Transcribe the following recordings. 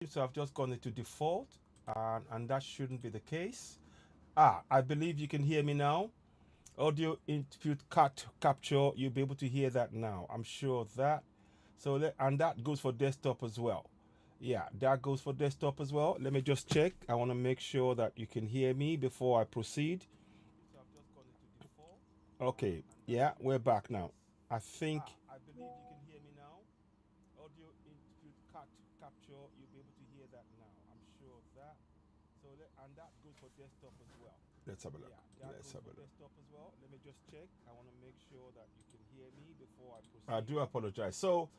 So I've just gone into default, and that shouldn't be the case. I believe you can hear me now. Audio input capture, you'll be able to hear that now. I'm sure of that. So and that goes for desktop as well. Yeah, that goes for desktop as well. Let me just check. I want to make sure that you can hear me before I proceed. Okay, yeah, we're back now. I think. I believe you can hear me now. Audio input capture, you'll be able to hear that now. I'm sure of that. And that goes for desktop as well. Let's have a look. Yeah, let's have a look. Desktop as well. Let me just check. I want to make sure that you can hear me before I proceed. I do apologize. So,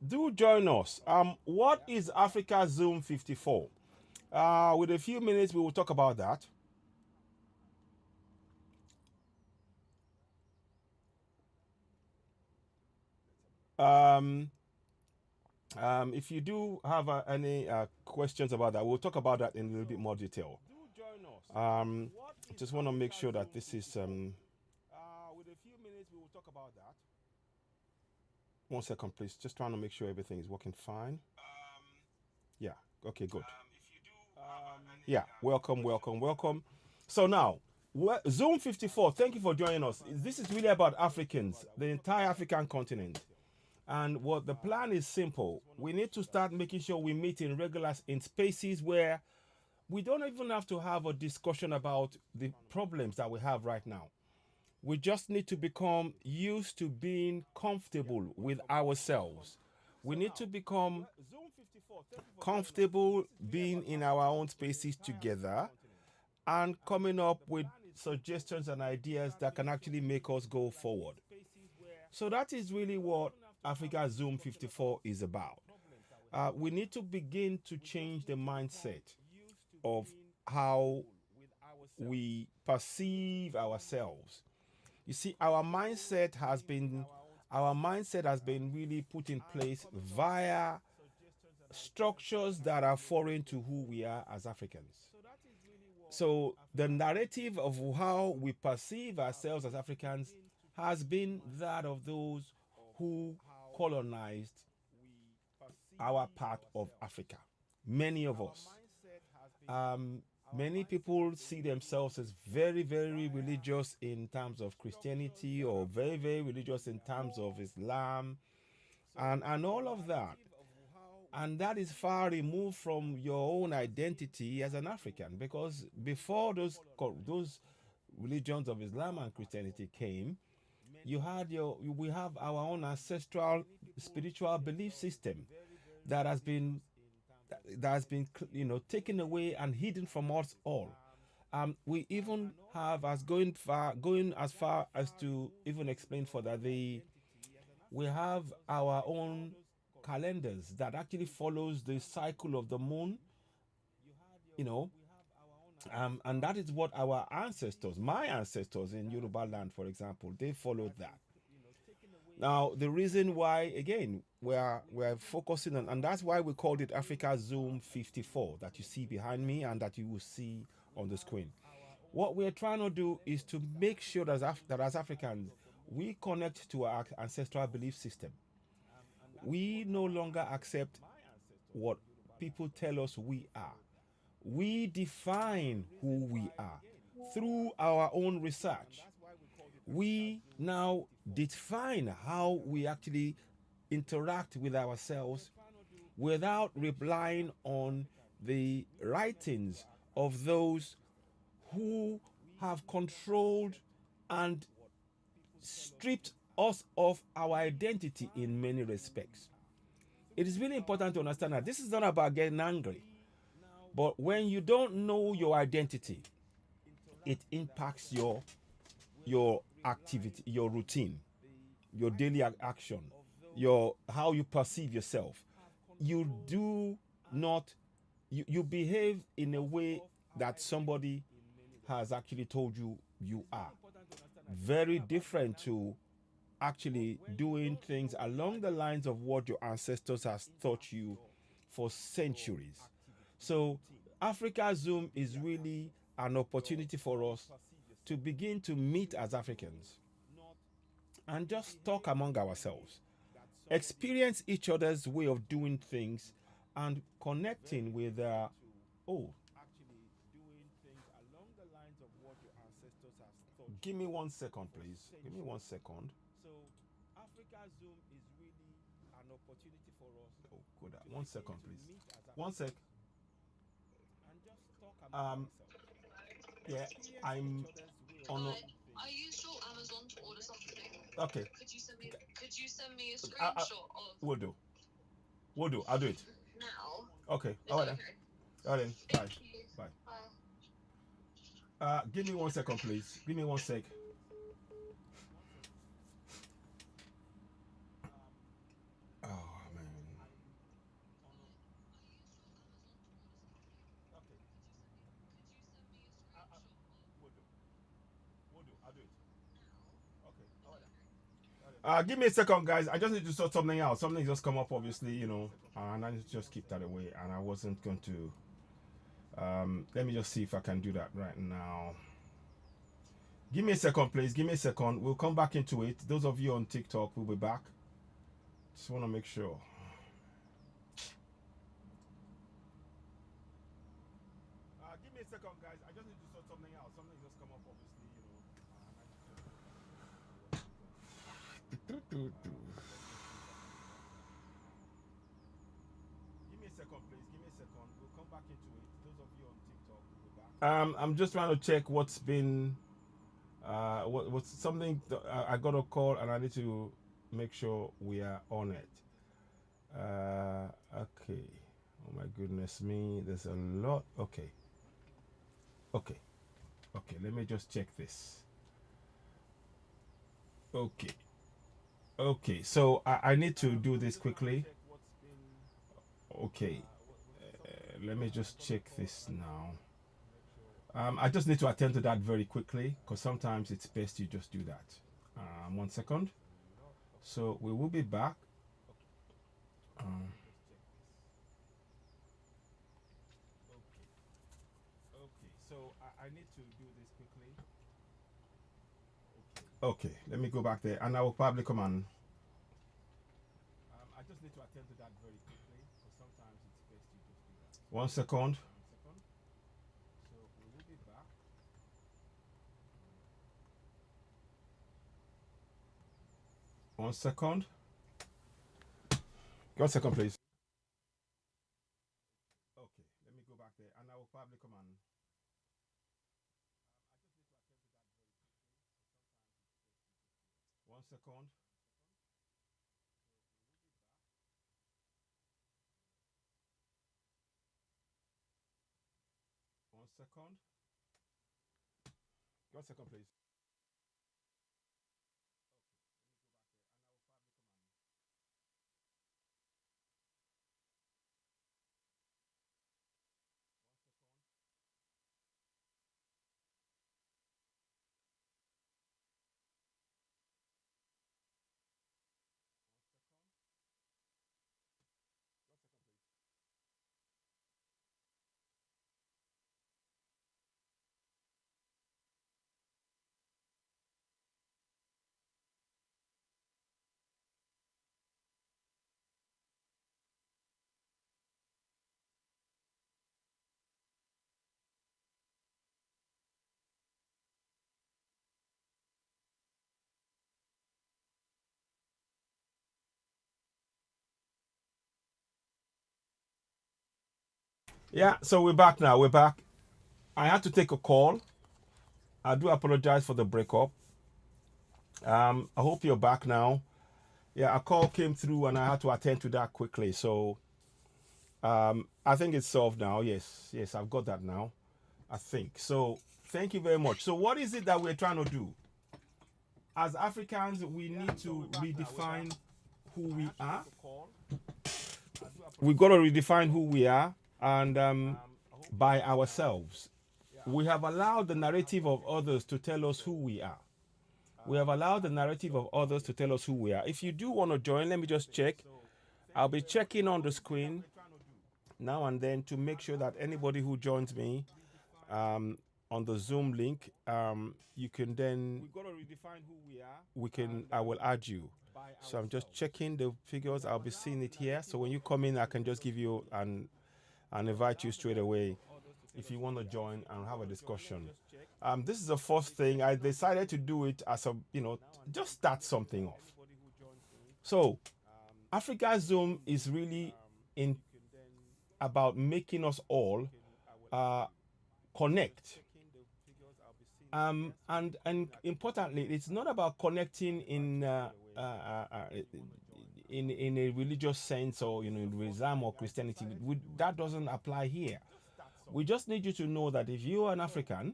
do join us. What is Africazoom54? With a few minutes, we will talk about that. Um, if you do have any questions about that, we'll talk about that in a little bit more detail. Just want to make sure that this is. With a few minutes, we will talk about that. 1 second, please. Just trying to make sure everything is working fine. Yeah. Okay. Good. Yeah. Welcome. Welcome. Welcome. So now, Zoom 54. Thank you for joining us. This is really about Africans, the entire African continent. And what the plan is simple. We need to start making sure we meet in spaces where we don't even have to have a discussion about the problems that we have right now. We just need to become used to being comfortable with ourselves. We need to become comfortable being in our own spaces together and coming up with suggestions and ideas that can actually make us go forward. So that is really what Africa Zoom 54 is about. We need to begin to change the mindset of how we perceive ourselves. You see, our mindset has been really put in place via structures that are foreign to who we are as Africans. So the narrative of how we perceive ourselves as Africans has been that of those who colonized our part of Africa. Many of us. Many people see themselves as very, very religious in terms of Christianity, or very, very religious in terms of Islam, and all of that. And that is far removed from your own identity as an African, because before those religions of Islam and Christianity came, we have our own ancestral spiritual belief system that has been taken away and hidden from us all. We even have going as far as to even explain further, we have our own calendars that actually follows the cycle of the moon, you know, and that is what our ancestors, my ancestors in Yoruba land, for example, they followed that. Now, the reason why, again, we're focusing on, and that's why we called it Africa Zoom 54, that you see behind me and that you will see on the screen. What we're trying to do is to make sure that as Africans, we connect to our ancestral belief system. We no longer accept what people tell us we are. We define who we are through our own research. We now define how we actually interact with ourselves without relying on the writings of those who have controlled and stripped us of our identity in many respects. It is really important to understand that this is not about getting angry, but when you don't know your identity, it impacts your activity, your routine, your daily action, your how you perceive yourself. You do not you behave in a way that somebody has actually told you you are. Very different to actually doing things along the lines of what your ancestors has taught you for centuries. So Africa Zoom is really an opportunity for us to begin to meet as Africans and just talk among ourselves, experience each other's way of doing things, and connecting with actually doing things along the lines of what your ancestors have taught. Give me 1 second, please. Give me 1 second. So Africa Zoom is really an opportunity for us. Oh, good. 1 second, please. 1 sec. And just talk about ourselves. Yeah, I'm on. I use your Amazon to order something. Okay. Could you send me a screenshot of? Will do. Will do. I'll do it now. Okay. All right then. All right then. Bye. Bye. Bye. Give me 1 second, please. Give me 1 sec. Oh man. Okay. Will do. Will do. I'll do it. Okay. All right then. Give me a second, guys. I just need to sort something out. Something just come up, obviously, and I need to just keep that away. And I wasn't going to. Let me just see if I can do that right now. Give me a second, please. Give me a second. We'll come back into it. Those of you on TikTok, we'll be back. Just want to make sure. Give me a second, guys. I just need to sort something out. Something just come up, obviously, Give me a second, please. Give me a second. We'll come back into it. Those of you on TikTok, we'll be back. I'm just trying to check what's been. What's something I got a call and I need to make sure we are on it. Okay. Oh my goodness me, there's a lot. Okay. Let me just check this. Okay, so I need to do this quickly. Okay, let me just check this now. I just need to attend to that very quickly because sometimes it's best you just do that. 1 second. So we will be back. Okay, so I need to do this quickly. Okay, let me go back there and I will probably come on. I just need to attend to that very quickly because sometimes it's best you just do that. 1 second. So we will be back. 1 second. 1 second, please. Okay, let me go back there and I will probably come on. I just need to attend to that very quickly. 1 second. 1 second. 1 second, please. Yeah, so we're back now. We're back. I had to take a call. I do apologize for the breakup. I hope you're back now. Yeah, a call came through and I had to attend to that quickly. So I think it's solved now. Yes, I've got that now. I think. So thank you very much. So what is it that we're trying to do? As Africans, we need to redefine who we are. We've got to redefine who we are and by ourselves. We have allowed the narrative of others to tell us who we are. We have allowed the narrative of others to tell us who we are. If you do want to join, let me just check. I'll be checking on the screen now and then to make sure that anybody who joins me on the Zoom link, you can then. We've got to redefine who we are. I will add you. So I'm just checking the figures. I'll be seeing it here. So when you come in, I can just give you and invite you straight away if you want to join and have a discussion. This is the first thing. I decided to do it as a, just start something off. So Africa Zoom is really in about making us all connect. And importantly, it's not about connecting in a religious sense, or in Islam or Christianity. That doesn't apply here. We just need you to know that if you are an African,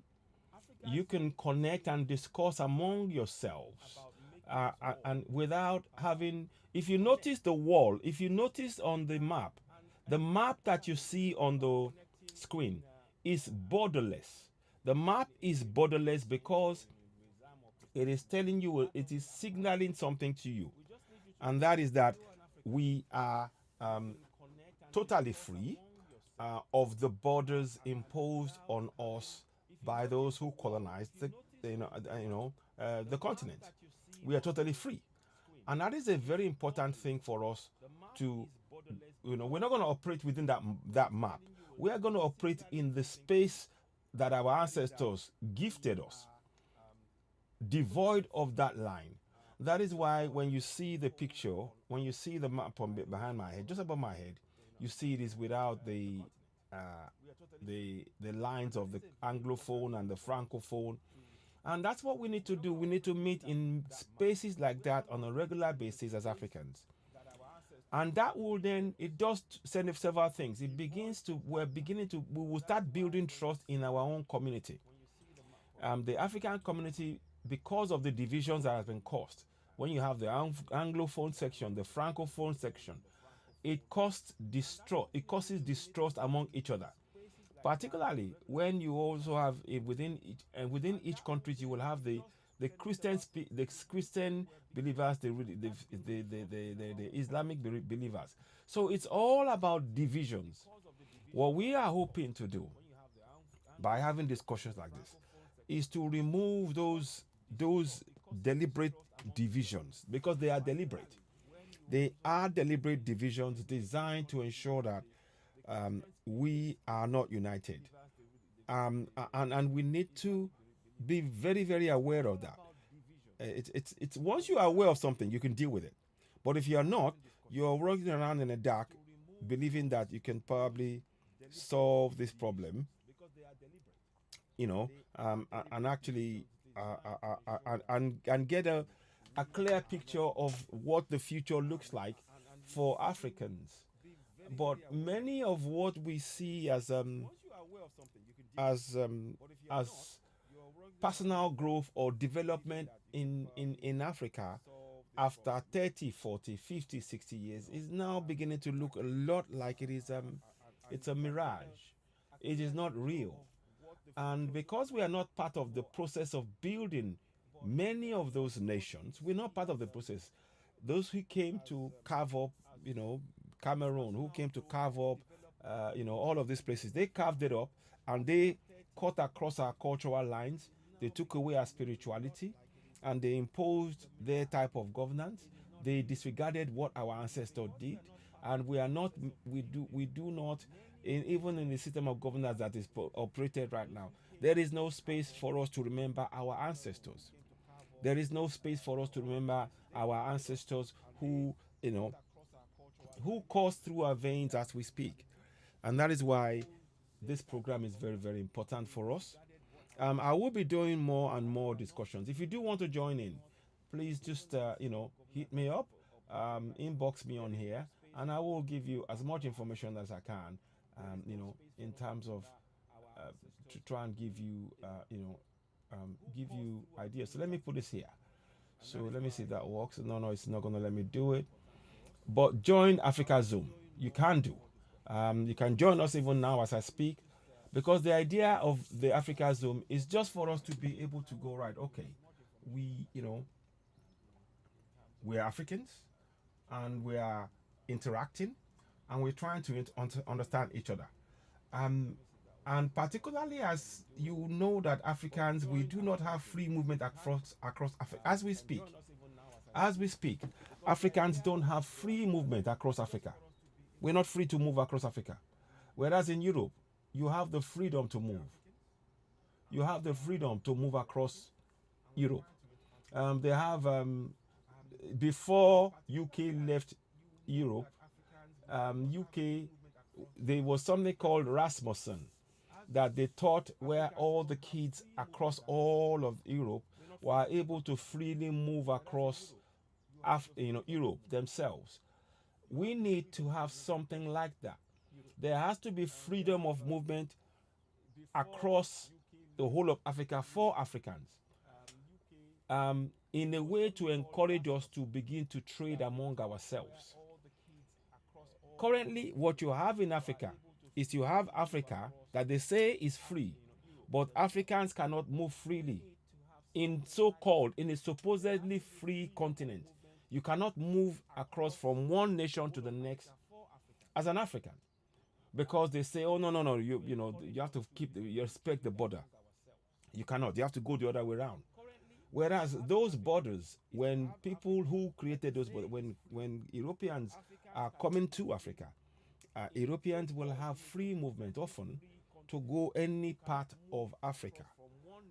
you can connect and discuss among yourselves, and without having. If you notice the wall, if you notice on the map that you see on the screen is borderless. The map is borderless because it is telling you, it is signaling something to you, and that is that we are totally free of the borders imposed on us by those who colonized the continent. We are totally free, and that is a very important thing for us to. We're not going to operate within that map. We are going to operate in the space that our ancestors gifted us, devoid of that line. That is why when you see the picture, when you see the map behind my head, just above my head, you see it is without the lines of the Anglophone and the Francophone. And that's what we need to do. We need to meet in spaces like that on a regular basis as Africans. And that will then, it does send several things. We will start building trust in our own community. The African community, because of the divisions that have been caused, when you have the Anglophone section, the Francophone section, it causes distrust among each other. Particularly when you also have within each country, you will have the Christian believers, the Islamic believers. So it's all about divisions. What we are hoping to do by having discussions like this is to remove those deliberate divisions, because they are deliberate. They are deliberate divisions designed to ensure that we are not united, and we need to be very, very aware of that. It's once you are aware of something, you can deal with it. But if you are not, you're walking around in the dark, believing that you can probably solve this problem, and actually and get a clear picture of what the future looks like for Africans. But many of what we see as personal growth or development in Africa after 30, 40, 50, 60 years is now beginning to look a lot like it's a mirage. It is not real. And because we are not part of the process of building many of those nations, we're not part of the process. Those who came to carve up, Cameroon, who came to carve up, all of these places, they carved it up and they cut across our cultural lines. They took away our spirituality and they imposed their type of governance. They disregarded what our ancestors did, and we do not, even in the system of governance that is operated right now, there is no space for us to remember our ancestors. There is no space for us to remember our ancestors who course through our veins as we speak. And that is why this program is very, very important for us. I will be doing more and more discussions. If you do want to join in, please just hit me up, inbox me on here, and I will give you as much information as I can, in terms of to try and give you give you ideas. So let me put this here. So let me see if that works. No, it's not going to let me do it. But join Africa Zoom. You can do. You can join us even now as I speak, because the idea of the Africa Zoom is just for us to be able to go, right, okay, we're Africans and we are interacting and we're trying to understand each other. And particularly as you know that Africans, we do not have free movement across Africa as we speak. as we speak, Africans don't have free movement across Africa. We're not free to move across Africa. Whereas in Europe, you have the freedom to move. You have the freedom to move across Europe. They have, before UK left Europe, UK, there was something called Rasmussen that they taught, where all the kids across all of Europe were able to freely move across Europe themselves. We need to have something like that. There has to be freedom of movement across the whole of Africa for Africans, in a way to encourage us to begin to trade among ourselves. Currently, what you have in Africa is you have Africa that they say is free, but Africans cannot move freely in a supposedly free continent. You cannot move across from one nation to the next as an African, because they say, oh, no, you have to you respect the border. You cannot. You have to go the other way around. Whereas those borders, when people who created those borders, when Europeans are coming to Africa, Europeans will have free movement often to go any part of Africa.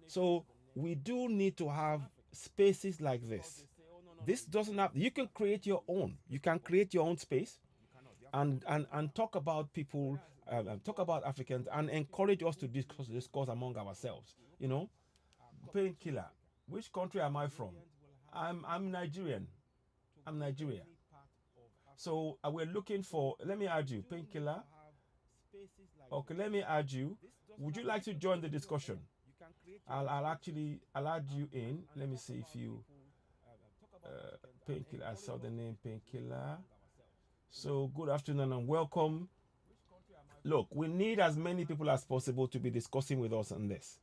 So we do need to have spaces like this. This doesn't have, you can create your own. You can create your own space and talk about people, talk about Africans, and encourage us to discuss among ourselves. Painkiller. Which country am I from? I'm Nigerian. I'm Nigeria. So we're looking for, let me add you, Painkiller. Okay, let me add you. Would you like to join the discussion? I'll add you in. Let me see if you, Painkiller, I saw the name Painkiller. So good afternoon and welcome. Look, we need as many people as possible to be discussing with us on this.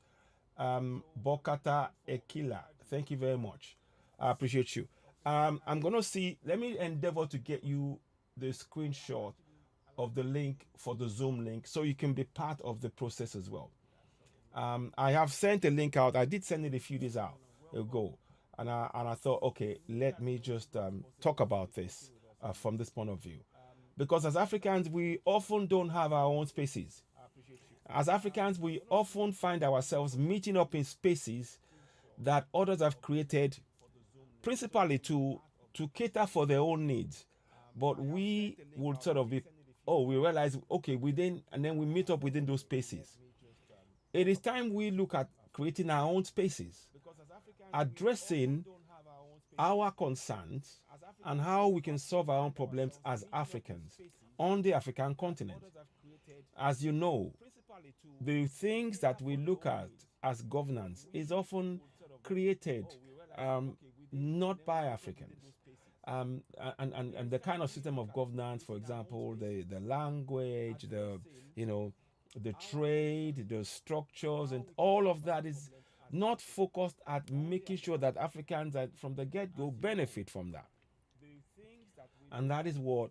Bokata Ekila, thank you very much. I appreciate you. I'm going to see, let me endeavor to get you the screenshot of the link for the Zoom link so you can be part of the process as well. I have sent a link out. I did send it a few days ago. And I thought, okay, let me just talk about this from this point of view. Because as Africans, we often don't have our own spaces. As Africans, we often find ourselves meeting up in spaces that others have created principally to cater for their own needs. But we would sort of be, we realize, okay, and then we meet up within those spaces. It is time we look at creating our own spaces, addressing our concerns and how we can solve our own problems as Africans on the African continent. As you know, the things that we look at as governance is often created not by Africans. And the kind of system of governance, for example, the language, the trade, the structures, and all of that is not focused at making sure that Africans from the get-go benefit from that. And that is what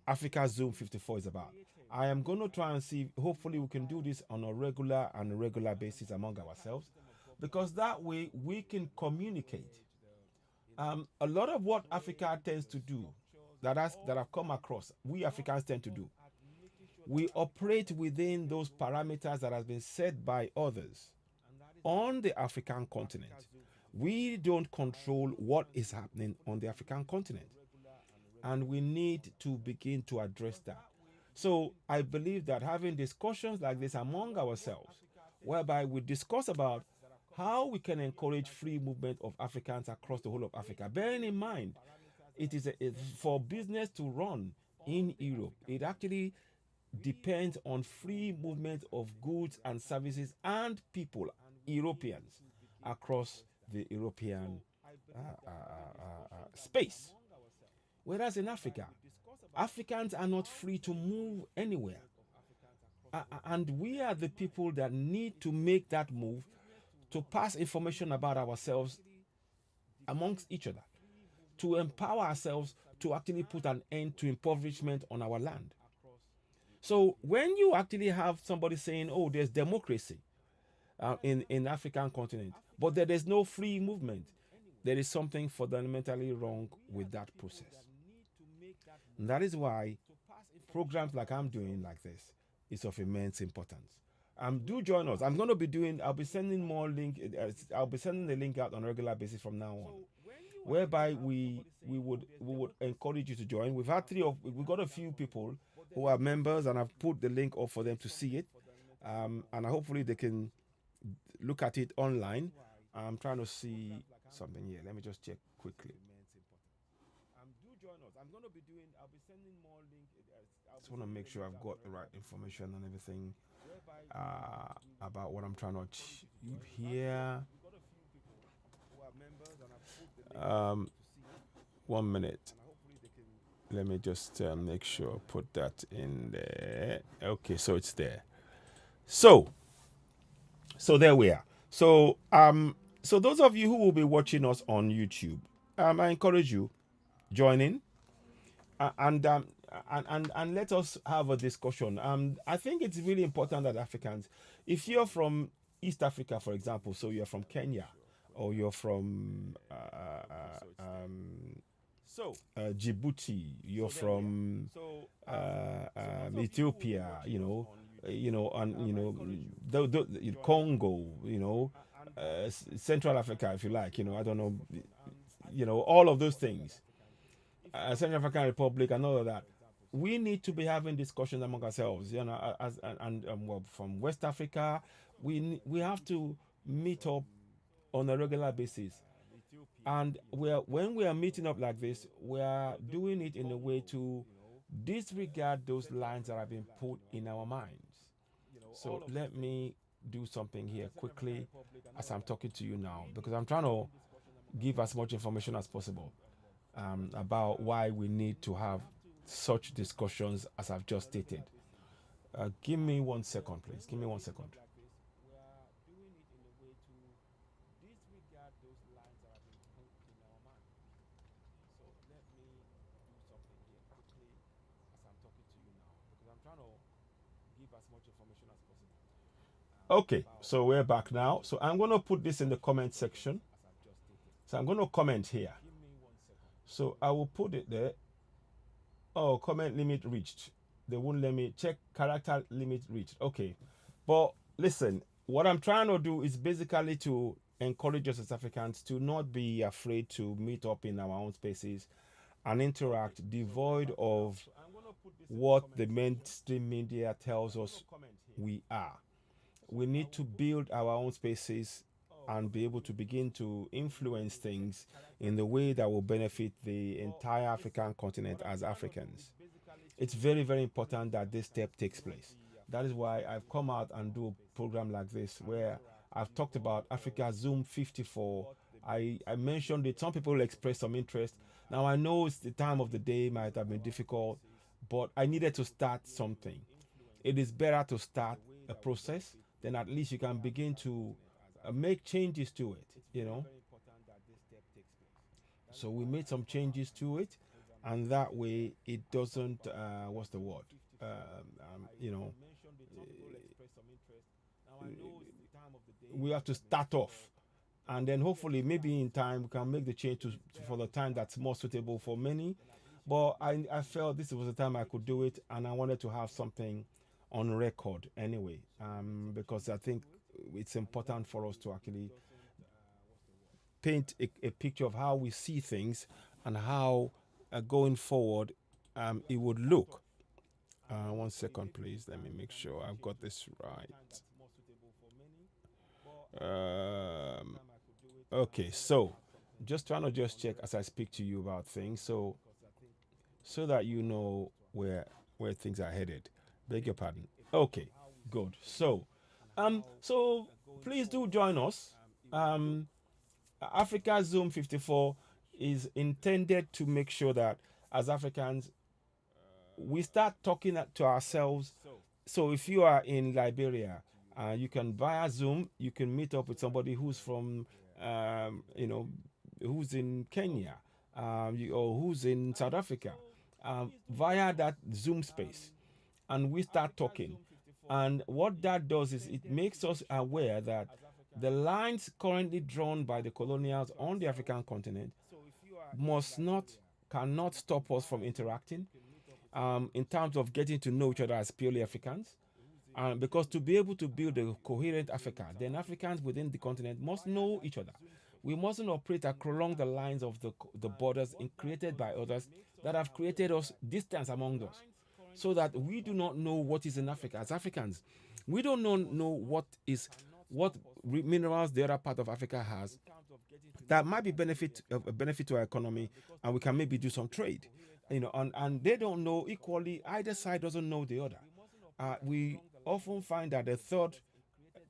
Africazoom54 is about. I am going to try and see, hopefully we can do this on a regular basis among ourselves, because that way we can communicate. A lot of what Africa tends to do, that I've come across, we Africans tend to do, we operate within those parameters that have been set by others on the African continent. We don't control what is happening on the African continent. And we need to begin to address that. So I believe that having discussions like this among ourselves, whereby we discuss about how we can encourage free movement of Africans across the whole of Africa. Bearing in mind, it is for business to run in Europe, it actually depends on free movement of goods and services and people, Europeans, across the European space. Whereas in Africa, Africans are not free to move anywhere. And we are the people that need to make that move to pass information about ourselves amongst each other, to empower ourselves to actually put an end to impoverishment on our land. So when you actually have somebody saying, oh, there's democracy in the African continent, but there is no free movement, there is something fundamentally wrong with that process. And that is why programs like I'm doing like this is of immense importance. Do join us. I'll be sending more link. I'll be sending the link out on a regular basis from now on, whereby we would encourage you to join. We've got a few people who are members, and I've put the link up for them to see it, and hopefully they can look at it online. I'm trying to see something here. Let me just check quickly. Do join us. I'll be sending more link. I just want to make sure I've got the right information and everything about what I'm trying to achieve here. 1 minute. Let me just make sure I put that in there. Okay, so it's there. So there we are. So those of you who will be watching us on YouTube, I encourage you join in, and let us have a discussion. I think it's really important that Africans, if you're from East Africa, for example, so you're from Kenya, or you're from Djibouti, you're from Ethiopia, Congo, Central Africa, if you like, I don't know, all of those things, Central African Republic and all of that. We need to be having discussions among ourselves, well, from West Africa, we have to meet up on a regular basis. And when we are meeting up like this, we are doing it in a way to disregard those lines that have been put in our minds. So let me do something here quickly as I'm talking to you now, because I'm trying to give as much information as possible about why we need to have such discussions as I've just stated. Give me 1 second, please. Give me 1 second. Okay, so we're back now. So I'm going to put this in the comment section. So I'm going to comment here. So I will put it there. Oh, comment limit reached. They won't let me check character limit reached. Okay. But listen, what I'm trying to do is basically to encourage us as Africans to not be afraid to meet up in our own spaces and interact, devoid of what the mainstream media tells us we are. We need to build our own spaces and be able to begin to influence things in the way that will benefit the entire African continent as Africans. It's very, very important that this step takes place. That is why I've come out and do a program like this where I've talked about Africazoom54. I mentioned it. Some people expressed some interest. Now I know it's the time of the day might have been difficult, but I needed to start something. It is better to start a process, then at least you can begin to make changes to it, So we made some changes to it, and that way it doesn't, what's the word? We have to start off, and then hopefully maybe in time we can make the change for the time that's more suitable for many. But I felt this was the time I could do it, and I wanted to have something on record anyway, because I think it's important for us to actually paint a picture of how we see things and how going forward it would look. 1 second, please. Let me make sure I've got this right. Okay, so just trying to check as I speak to you about things, so that you know where things are headed. Beg your pardon. Okay, good. So please do join us. Africazoom54 is intended to make sure that as Africans we start talking to ourselves. So if you are in Liberia, you can via Zoom, you can meet up with somebody who's from, who's in Kenya, or who's in South Africa, via that Zoom space, and we start talking. And what that does is it makes us aware that The lines currently drawn by the colonials on the African continent must not, cannot stop us from interacting in terms of getting to know each other as purely Africans. Because to be able to build a coherent Africa, then Africans within the continent must know each other. We mustn't operate along the lines of the borders created by others that have created us distance among us, so that we do not know what is in Africa as Africans. We don't know what minerals the other part of Africa has that might be a benefit to our economy, and we can maybe do some trade. And they don't know equally. Either side doesn't know the other. We often find that the third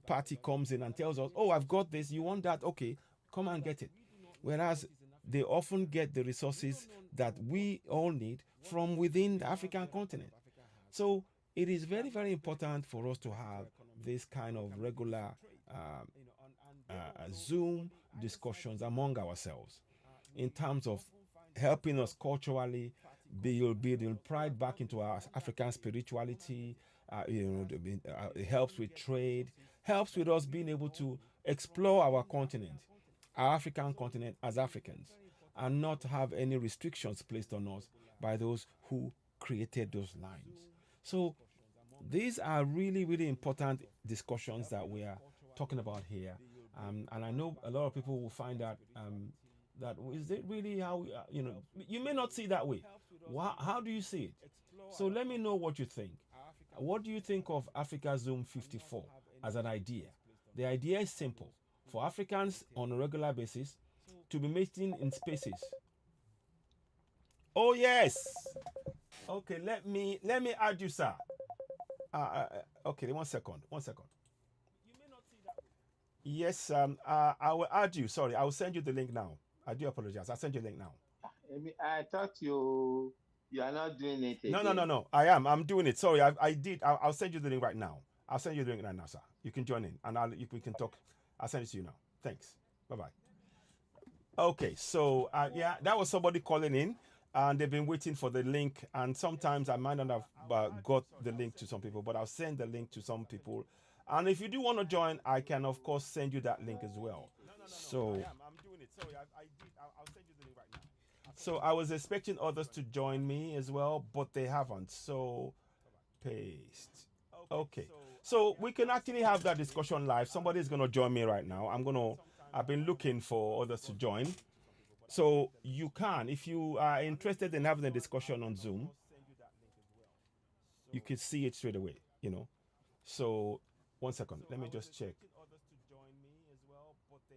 party comes in and tells us, "Oh, I've got this. You want that? Okay, come and get it." Whereas they often get the resources that we all need from within the African continent. So it is very, very important for us to have this kind of regular Zoom discussions among ourselves in terms of helping us culturally building pride back into our African spirituality. It helps with trade, helps with us being able to explore our continent, our African continent as Africans, and not have any restrictions placed on us by those who created those lines. So these are really, really important discussions that we are talking about here. And I know a lot of people will find that is it really how you may not see it that way. How do you see it? So let me know what you think. What do you think of Africazoom54 as an idea? The idea is simple: for Africans on a regular basis to be meeting in spaces. Oh yes. Okay, let me add you, sir. Okay, 1 second. 1 second. Yes, I will add you. Sorry, I will send you the link now. I do apologize. I'll send you the link now. I thought you are not doing it No, no, no, again. no. I am. I'm doing it. Sorry, I did. I'll send you the link right now. I'll send you the link right now, sir. You can join in, and we can talk. I'll send it to you now. Thanks. Bye bye. Okay, so yeah, that was somebody calling in, and they've been waiting for the link. And sometimes I might not have got the link to some people, but I'll send the link to some people. And if you do want to join, I can of course send you that link as well. So I'm doing it. Sorry, I did. I'll send you the link right now. So I was expecting others to join me as well, but they haven't. So paste. Okay. So we can actually have that discussion live. Somebody's going to join me right now. I've been looking for others to join. So you can, if you are interested in having a discussion on Zoom, you can see it straight away. So 1 second, let me just check.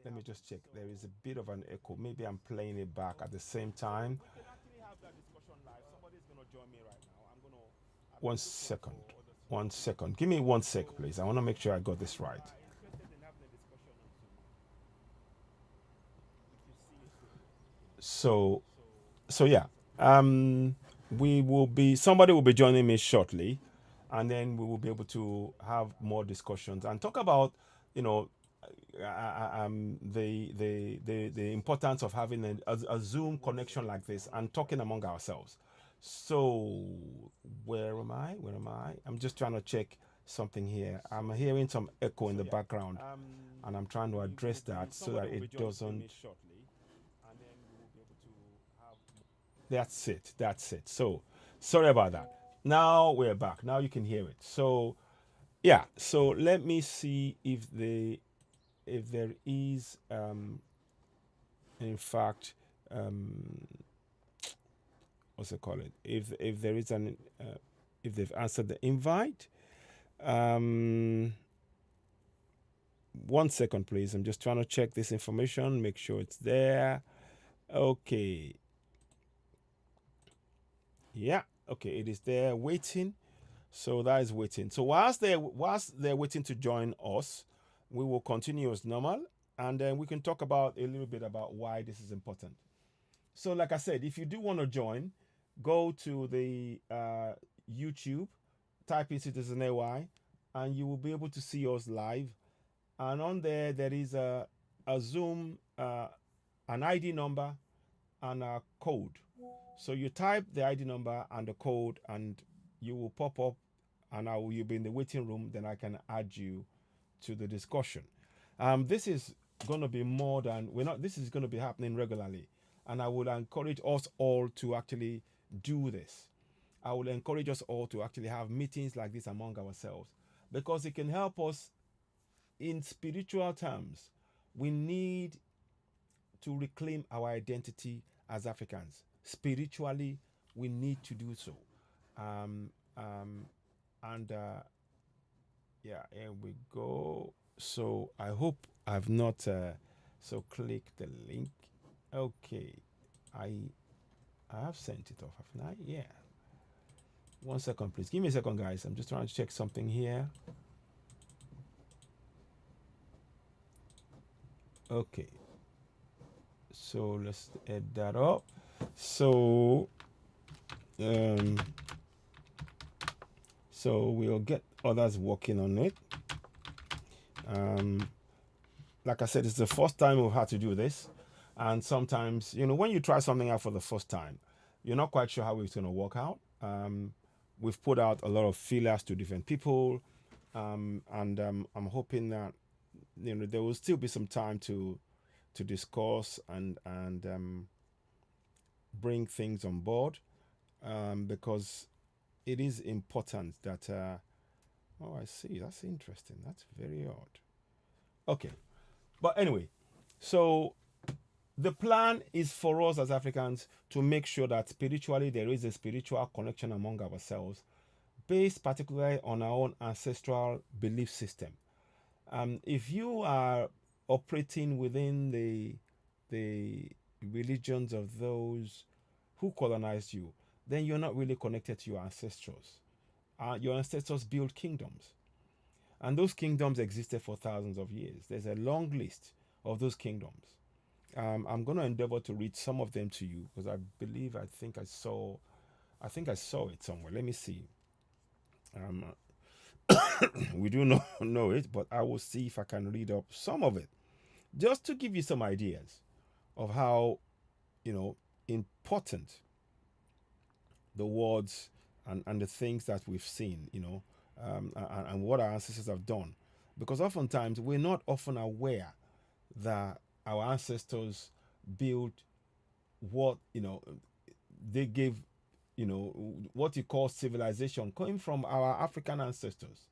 Let me just check. There is a bit of an echo. Maybe I'm playing it back at the same time. 1 second. 1 second. Give me 1 sec, please. I want to make sure I got this right. So, so yeah. Somebody will be joining me shortly, and then we will be able to have more discussions and talk about, you know, the importance of having a Zoom connection like this and talking among ourselves. So where am I? Where am I? I'm just trying to check something here. I'm hearing some echo in the background, and I'm trying to address that so that it doesn't. That's it. That's it. So sorry about that. Now we're back. Now you can hear it. So yeah. So let me see if there is in fact what's it called it, if there is an if they've answered the invite. 1 second please, I'm just trying to check this information, make sure it's there. Okay, yeah, okay, it is there waiting. So that is waiting. So whilst they're waiting to join us, we will continue as normal, and then we can talk about a little bit about why this is important. So like I said, if you do want to join, go to the YouTube, type in Citizen AY, and you will be able to see us live. And on there is a Zoom, an ID number and a code. So you type the ID number and the code, and you will pop up, and you'll be in the waiting room. Then I can add you to the discussion. This is going to be more than we're not. This is going to be happening regularly, and I would encourage us all to actually do this. I will encourage us all to actually have meetings like this among ourselves because it can help us in spiritual terms. We need to reclaim our identity as Africans. Spiritually, we need to do so. Um, um, and yeah, here we go. So I hope I've not. So click the link. Okay, I I have sent it off, haven't I? Yeah. 1 second, please. Give me a second, guys. I'm just trying to check something here. Okay. So let's add that up. So um, so we'll get others working on it. Um, like I said, it's the first time we've had to do this, and sometimes when you try something out for the first time, you're not quite sure how it's going to work out. We've put out a lot of feelers to different people, and I'm hoping that there will still be some time to discuss and bring things on board, because it is important that. Oh, I see. That's interesting. That's very odd. Okay, but anyway, so the plan is for us as Africans to make sure that spiritually there is a spiritual connection among ourselves, based particularly on our own ancestral belief system. If you are operating within the religions of those who colonized you, then you're not really connected to your ancestors. Your ancestors built kingdoms, and those kingdoms existed for thousands of years. There's a long list of those kingdoms. I'm going to endeavor to read some of them to you because I think I saw it somewhere. Let me see. Um, we do not know it, but I will see if I can read up some of it, just to give you some ideas of how important the words and the things that we've seen, and what our ancestors have done. Because oftentimes we're not often aware that our ancestors built what they gave, what you call civilization, coming from our African ancestors.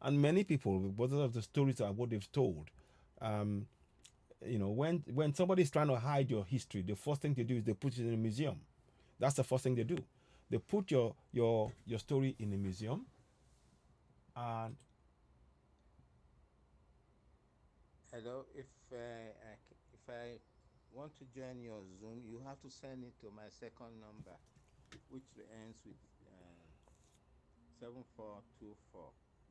And many people, because of the stories of what they've told, um, when somebody's trying to hide your history, the first thing they do is they put it in a museum. That's the first thing they do. They put your story in a museum, and Hello, if I want to join your Zoom, you have to send it to my second number, which ends with 7424.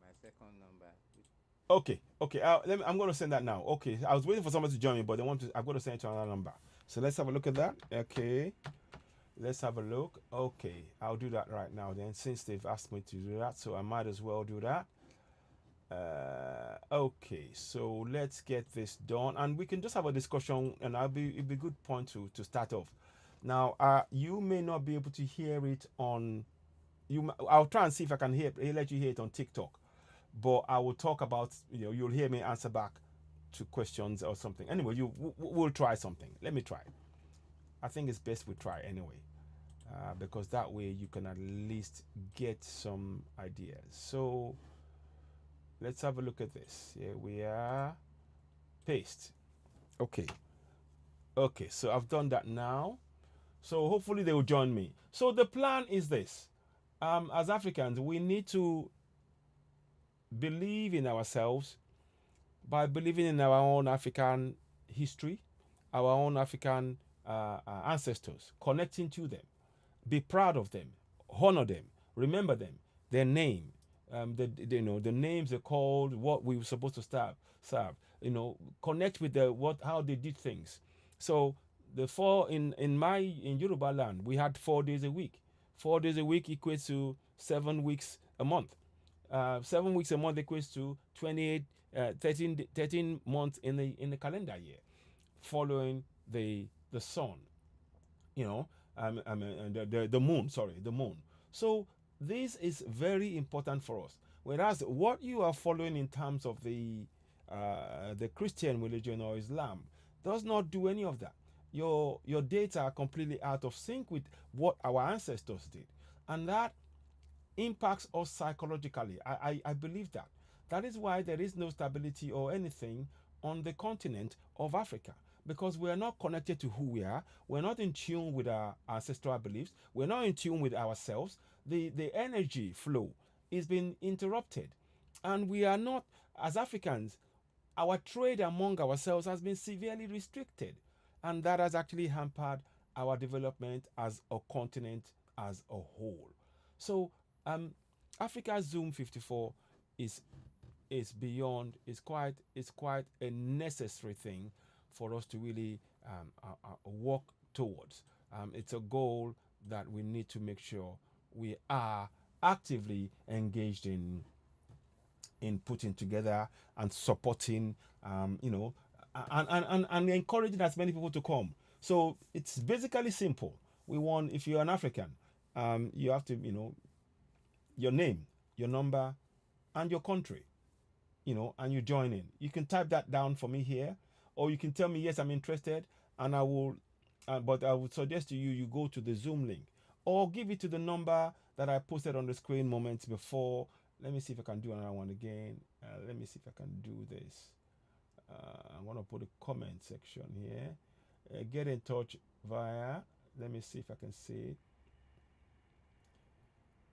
My second number. okay. I'm going to send that now. Okay, I was waiting for somebody to join me, but they want to. I've got to send it to another number. So let's have a look at that. Okay, let's have a look. Okay, I'll do that right now. Then, since they've asked me to do that, so I might as well do that. Okay, so let's get this done, and we can just have a discussion, and it'll be a good point to start off. Now, you may not be able to hear it on. I'll try and see if I can let you hear it on TikTok, but I will talk about. You'll hear me answer back to questions or something. Anyway, we'll try something. Let me try. I think it's best we try anyway, because that way you can at least get some ideas. So let's have a look at this. Here we are. Paste. Okay. Okay, so I've done that now. So hopefully they will join me. So the plan is this. As Africans, we need to believe in ourselves by believing in our own African history, our own African ancestors, connecting to them, be proud of them, honor them, remember them, their name, the names they called, what we were supposed to serve, connect with how they did things. So the four in Yoruba land, we had 4 days a week. 4 days a week equates to 7 weeks a month. 7 weeks a month equates to 28, 13 months in the calendar year, following the sun. The moon. Sorry, the moon. So this is very important for us. Whereas what you are following in terms of the the Christian religion or Islam. Does not do any of that. Your data are completely out of sync with what our ancestors did, and that impacts us psychologically. I believe that. That is why there is no stability or anything on the continent of Africa, because we are not connected to who we are. We're not in tune with our ancestral beliefs. We're not in tune with ourselves. The energy flow is being interrupted. And we are not, as Africans, our trade among ourselves has been severely restricted. And that has actually hampered our development as a continent as a whole. So um, Africazoom54 is quite a necessary thing for us to really work towards. It's a goal that we need to make sure we are actively engaged in putting together and supporting, and encouraging as many people to come. So it's basically simple. We want, if you're an African, you have to, your name, your number, and your country, and you join in. You can type that down for me here, or you can tell me, yes, I'm interested, and I will, but I would suggest to you, you go to the Zoom link, or give it to the number that I posted on the screen moments before. Let me see if I can do another one again. Let me see if I can do this. I'm going to put a comment section here. Get in touch via, let me see if I can see it.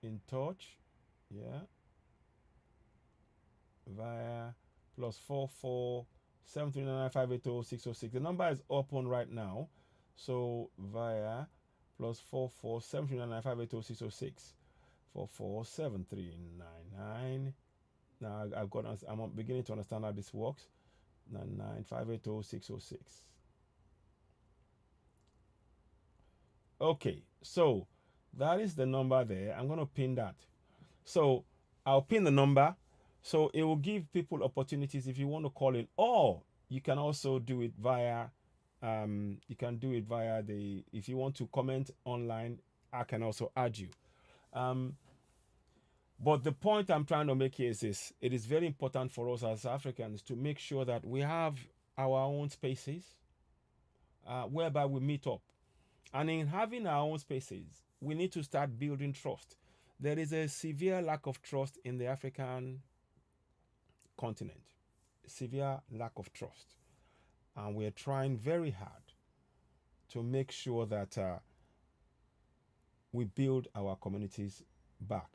In touch, yeah, via +44 739 580 606. The number is open right now, so via +44 739 580 606 447399. Now I'm beginning to understand how this works. 99 580 606. Okay, so that is the number there. I'm going to pin that. So I'll pin the number, so it will give people opportunities if you want to call in, or you can also do it via if you want to comment online, I can also add you. But the point I'm trying to make here is this: it is very important for us as Africans to make sure that we have our own spaces whereby we meet up. And in having our own spaces, we need to start building trust. There is a severe lack of trust in the African continent, severe lack of trust. And we're trying very hard to make sure that we build our communities back.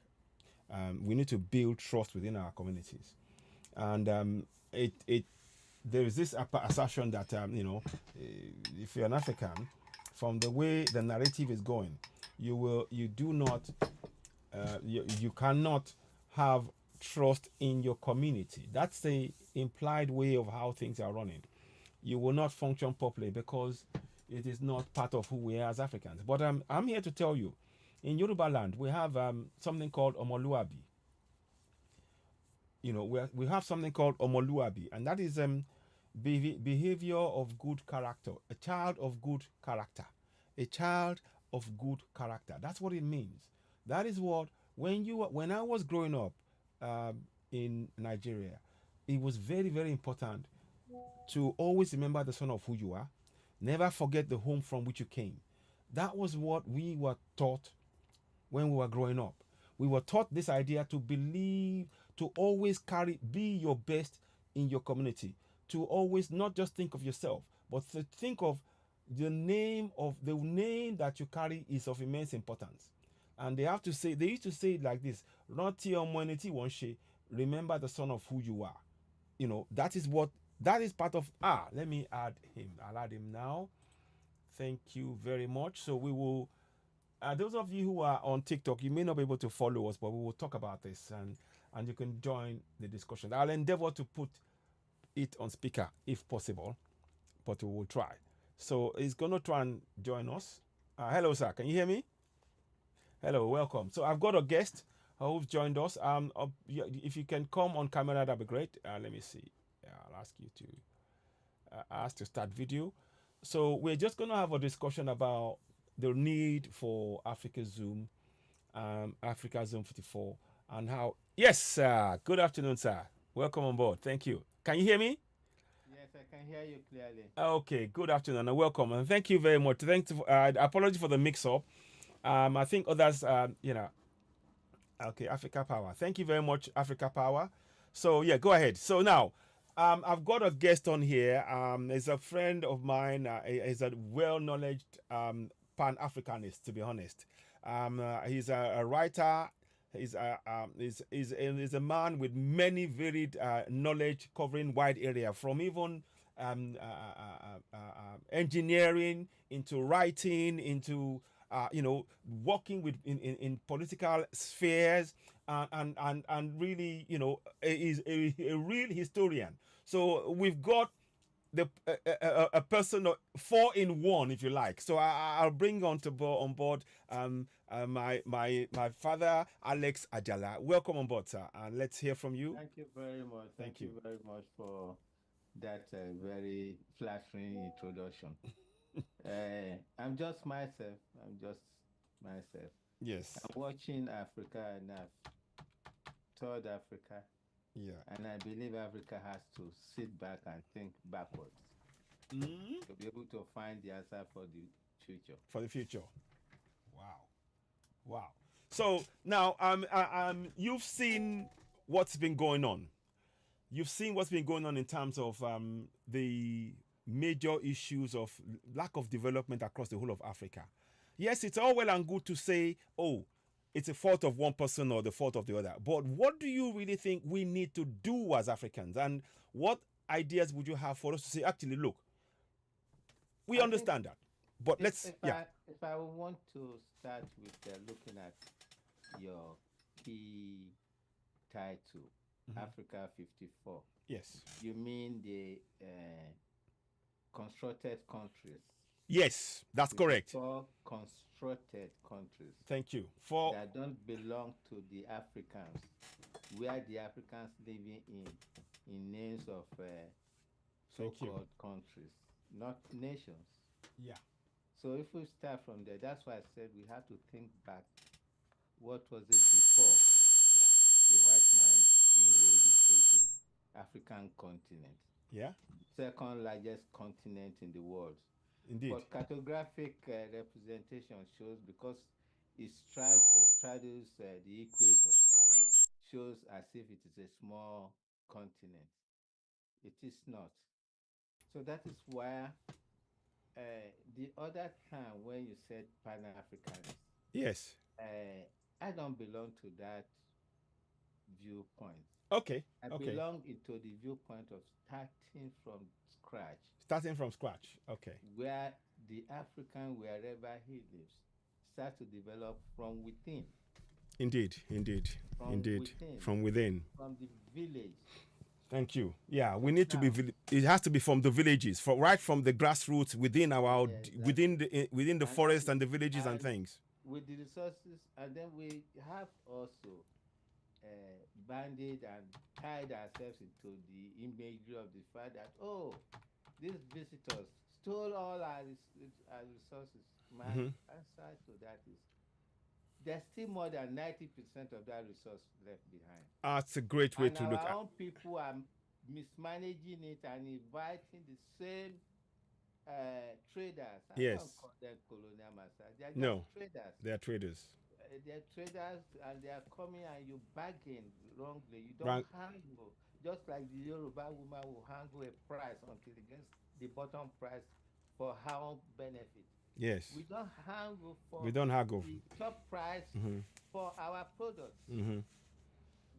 We need to build trust within our communities. And there is this assertion that, if you're an African, from the way the narrative is going, you cannot have trust in your community. That's the implied way of how things are running. You will not function properly because it is not part of who we are as Africans. But I'm here to tell you, in Yoruba land, we have something called Omoluabi. We have something called Omoluabi, and that is behavior of good character, a child of good character, a child of good character. That's what it means. That is what, when I was growing up in Nigeria, it was very, very important to always remember the son of who you are. Never forget the home from which you came. That was what we were taught when we were growing up. We were taught this idea to believe, to always be your best in your community, to always not just think of yourself, but to think of the name that you carry is of immense importance. And they used to say it like this: remember the son of who you are. That is part of, let me add him. I'll add him now. Thank you very much. So we will, those of you who are on TikTok, you may not be able to follow us, but we will talk about this, and you can join the discussion. I'll endeavor to put it on speaker if possible, but we will try. So he's going to try and join us. Hello, sir. Can you hear me? Hello, welcome. So I've got a guest who's joined us. If you can come on camera, that'd be great. Let me see. I'll ask you to start video. So we're just going to have a discussion about the need for Africazoom54, and how. Yes, sir. Good afternoon, sir. Welcome on board. Thank you. Can you hear me? Yes, I can hear you clearly. Okay, good afternoon and welcome, and thank you very much. Thanks. Apology for the mix-up. I think others, okay, Africa Power. Thank you very much, Africa Power. So yeah, go ahead. So now, I've got a guest on here. He's a friend of mine. He's a well-knowledge Pan-Africanist, to be honest. He's a writer. He's a man with many varied knowledge covering wide area, from even engineering into writing into working with in political spheres, and really, is a real historian. So we've got a person, 4 in 1, if you like. So I'll bring on board my father, Alex Ajala. Welcome on board, sir, and let's hear from you. Thank you very much. Thank Thank you you. very much for that very flattering introduction. I'm just myself. I'm just myself. Yes. I'm watching Africa and I've toured Africa, Yeah. and I believe Africa has to sit back and think backwards to be able to find the answer for the future. For the future. Wow. Wow. So now, you've seen what's been going on. You've seen what's been going on in terms of the major issues of lack of development across the whole of Africa. Yes, it's all well and good to say, oh, it's a fault of one person or the fault of the other. But what do you really think we need to do as Africans? And what ideas would you have for us to say, actually, look, we I think understand that. But if let's, if yeah. if I want to start with looking at your key title, Mhm. Africa 54, Yes. you mean the constructed countries, Yes, that's the correct. four constructed countries Thank you. For that don't belong to the Africans, where the Africans living in names of Thank you. so-called countries, not nations. Yeah. So if we start from there, that's why I said we have to think back. What was it before the white man's inroad into the African continent? Yeah. Second largest continent in the world. Indeed. But cartographic representation shows, because it straddles the equator, shows as if it is a small continent. It is not. So that is why the other time when you said Pan-Africanist, Yes. I don't belong to that viewpoint. Okay. I Okay. belong into the viewpoint of starting from scratch, Starting from scratch. Okay. where the African, wherever he lives, starts to develop from within, Indeed. Indeed. from Indeed. within, From within. from the village. Thank you. Yeah, we need to be. Now, It has to be from the villages, from right from the grassroots within our yes, that's within it. within the And that forest is, and the villages and and things. with the resources, and then we have also banded and tied ourselves into the imagery of the fact that, oh, these visitors stole all our resources. My Hmm. answer to that is there's still more than 90% of that resource left behind. That's a great way And to look our at. own people are mismanaging it and inviting the same traders. I don't Yes. call them colonial masters. They are just No, traders. they are traders. They're traders, and they are coming and you bargain wrongly. You don't Right. handle, just like the Yoruba woman will handle a price until it gets the bottom price for her own benefit. Yes. We don't handle We for don't haggle. the top price Hmm. for our products. Hmm.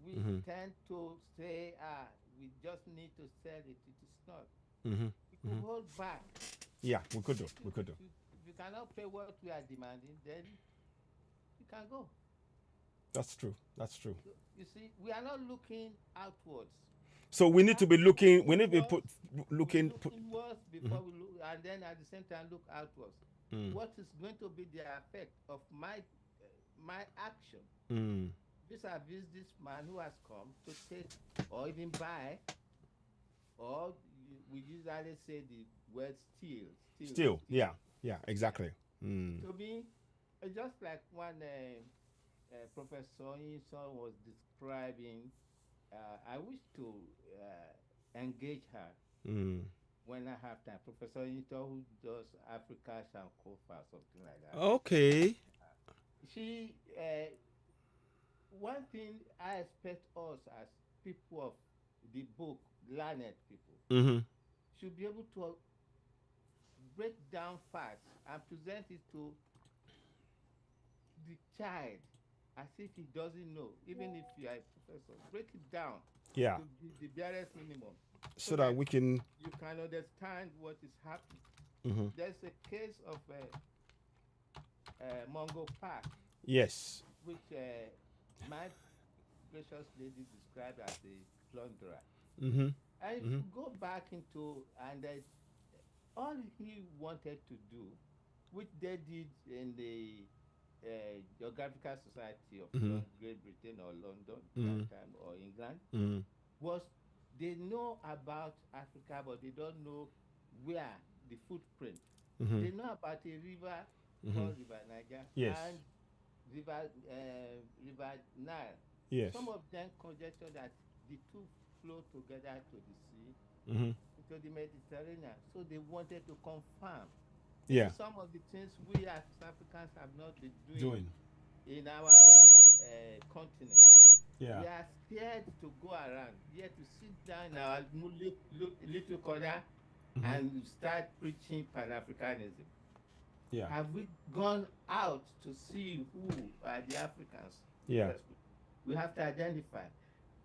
We Hmm. tend to say, we just need to sell it. It is not. Hmm. We could Hmm. hold back. Yeah, we could do. If We you, could if do. you, if you cannot pay what we are demanding, then you can go. That's true. That's true. So, you see, we are not looking outwards. So we We need to have be to look looking. We need to be inwards. We looking. look inwards Mhm. before we look, and then at the same time look outwards. Mm. What is going to be the effect of my action Mm. vis-a-vis this man who has come to take or even buy, or we usually say the word Still, steal. yeah, yeah, Yeah. exactly. Mm. To me, it's just like when Professor Inson was describing, I wish to engage her Mm. when I have time. Professor Inito, who does Africa Sankofa, something like that. Okay. She, one thing I expect us as people of the book, learned people, Mm-hmm. should be able to break down facts and present it to the child as if he doesn't know, even if you are a professor. Break it down Yeah. to the barest minimum so So that that we can. you can understand what is happening. Mm-hmm. There's a case of Mongo Park, Yes. which my gracious lady described as a plunderer. Mm-hmm. And if Mm-hmm. you go back into, and all he wanted to do, which they did in the Geographical Society of Mm-hmm. Great Britain or London Mm-hmm. that time, or England, Mm-hmm. was they know about Africa, but they don't know where the footprint. Mm-hmm. They know about a river Mm-hmm. called River Niger Yes. and River Nile. Yes. Some of them conjecture that the two flow together to the sea, Mm-hmm. into the Mediterranean. So they wanted to confirm. This Yeah. is some of the things we as Africans have not been doing Doing. in our own continent. Yeah. We are scared to go around, yet to sit down in our little corner Mm-hmm. and start preaching Pan Africanism. Yeah. Have we gone out to see who are the Africans? Yeah. First, we have to identify